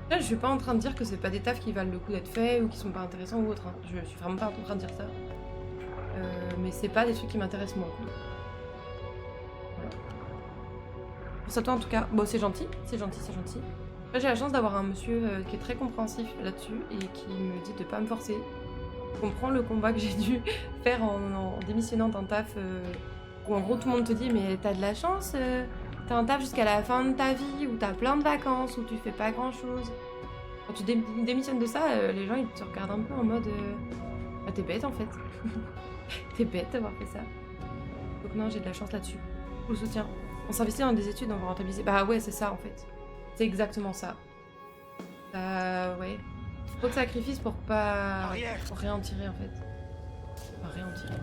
Là, je suis pas en train de dire que c'est pas des tafs qui valent le coup d'être faits ou qui sont pas intéressants ou autre. Hein. Je suis vraiment pas en train de dire ça. Mais c'est pas des trucs qui m'intéressent moi. Voilà. Pour ça, toi en tout cas, bon, c'est gentil, c'est gentil, c'est gentil. Là, j'ai la chance d'avoir un monsieur qui est très compréhensif là-dessus et qui me dit de pas me forcer. Il comprend le combat que j'ai dû faire en démissionnant d'un taf où en gros tout le monde te dit mais t'as de la chance, t'as un taf jusqu'à la fin de ta vie, où t'as plein de vacances, où tu fais pas grand-chose. Quand tu démissionnes de ça, les gens ils te regardent un peu en mode bah t'es bête en fait. T'es bête d'avoir fait ça. Donc non, j'ai de la chance là-dessus. Je le soutiens. On s'investit dans des études, on va rentabiliser. Bah ouais, c'est ça en fait. C'est exactement ça. Ouais. Trop de sacrifices pour pas... pour rien en tirer en fait. Enfin, rien en tirer.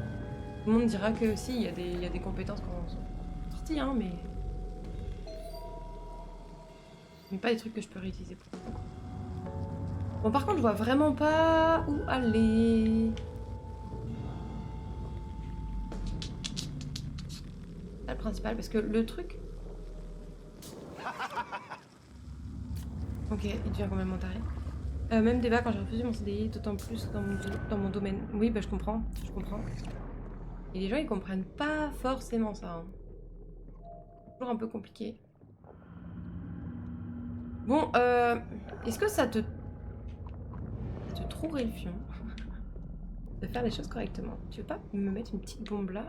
Tout le monde dira que si, il y a des compétences qu'on sont sorties, hein, mais... Mais pas des trucs que je peux réutiliser pour... Bon, par contre, je vois vraiment pas où aller. C'est le principal, parce que le truc... Ok, il devient complètement taré. Même débat quand j'ai refusé mon CDI, d'autant plus dans mon domaine. Oui, bah je comprends. Et les gens, ils comprennent pas forcément ça. Hein. Toujours un peu compliqué. Bon, est-ce que ça te trouverait le fion de faire les choses correctement? Tu veux pas me mettre une petite bombe là,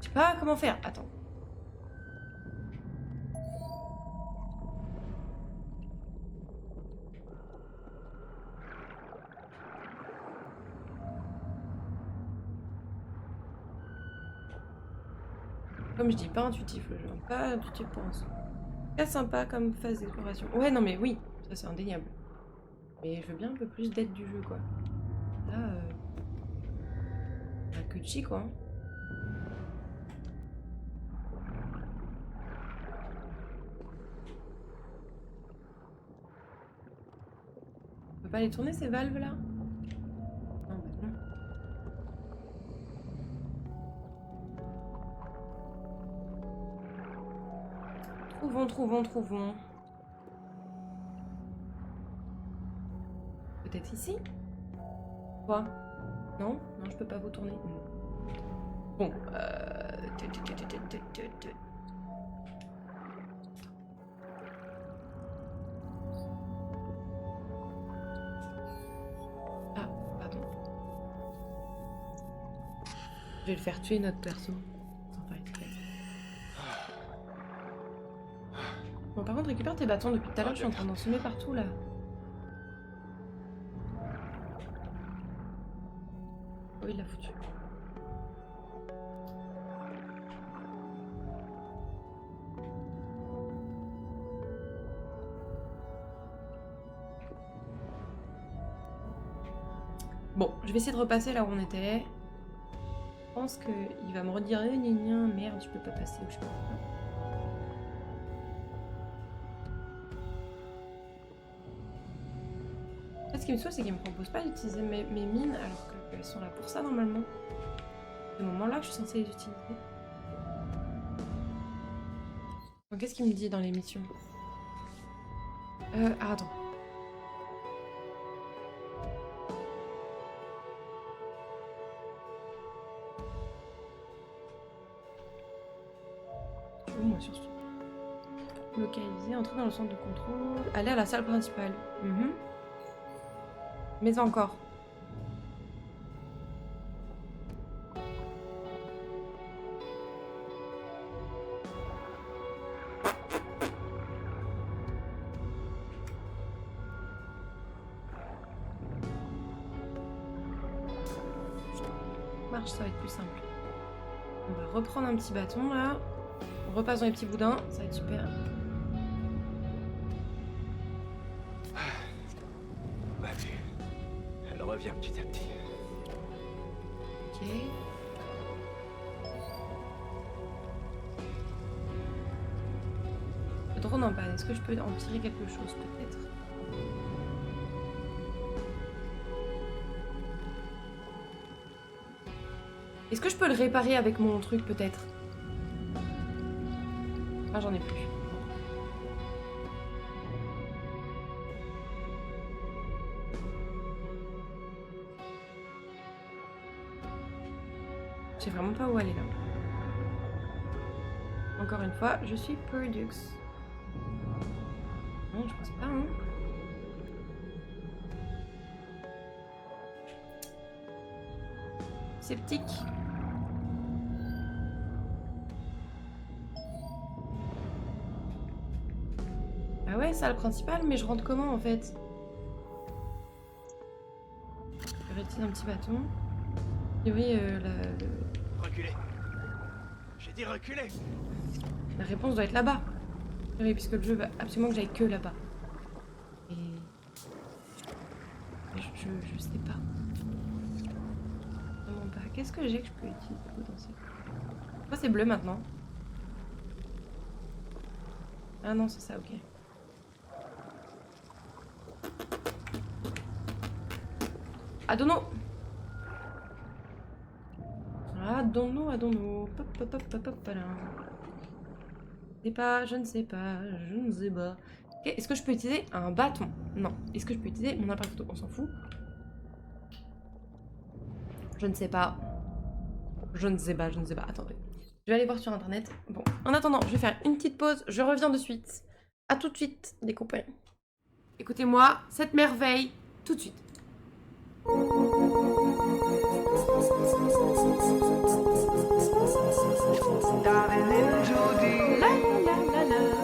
Je sais pas comment faire. Attends. Comme je dis, pas intuitif le jeu. Pas intuitif pour l'instant. Très sympa comme phase d'exploration. Ouais, non mais oui, ça c'est indéniable. Mais je veux bien un peu plus d'aide du jeu, quoi. Là, que de chi, quoi. Hein. On peut pas les tourner ces valves là? Non, bah non. Trouvons. Peut-être ici? Quoi? Non? Non, je peux pas vous tourner. Bon, Ah, pardon. Je vais le faire tuer notre perso. Sans faire exprès. Bon, par contre, récupère tes bâtons. Depuis tout à l'heure, je suis en train d'en semer partout, là. Oh, il l'a foutu. Bon, je vais essayer de repasser là où on était. Je pense qu'il va me redire merde, je peux pas passer ou je sais pas. En fait, ce qui me saoule, c'est qu'il me propose pas d'utiliser mes mines alors qu'elles sont là pour ça normalement. C'est le moment-là que je suis censée les utiliser. Donc, qu'est-ce qu'il me dit dans les missions? Ah, attends. Moi surtout. Localiser, entrer dans le centre de contrôle, aller à la salle principale. Mais encore. Marche, ça va être plus simple. On va reprendre un petit bâton là. On repasse dans les petits boudins, ça va être super. Vas-y. Elle revient petit à petit. Ok. Le drone en panne, est-ce que je peux en tirer quelque chose peut-être? Est-ce que je peux le réparer avec mon truc peut-être? Ah, j'en ai plus. Je sais vraiment pas où aller là. Encore une fois, je suis perdue. Non, je pense pas, hein. Sceptique. Ah ouais, salle principale, mais je rentre comment en fait? Je vais retirer un petit bâton. Et oui, Reculez. J'ai dit reculez. la réponse doit être là-bas. Oui, puisque le jeu va absolument que j'aille que là-bas. Et... Je sais pas. Vraiment pas. Qu'est-ce que j'ai que je peux utiliser potentiellement? Pourquoi c'est bleu maintenant? Ah non, c'est ça, ok. I don't know. I don't know, I don't know. Pop, pop, pop, pop, pop, voilà. Je sais pas, je ne sais pas, je ne sais pas. Ok, est-ce que je peux utiliser un bâton? Non. Est-ce que je peux utiliser mon appareil photo? On s'en fout. Je ne sais pas. Je ne sais pas, je ne sais pas. Attendez. Je vais aller voir sur internet. Bon, en attendant, je vais faire une petite pause. Je reviens de suite. À tout de suite, les copains. Écoutez-moi, cette merveille, tout de suite. La la la la.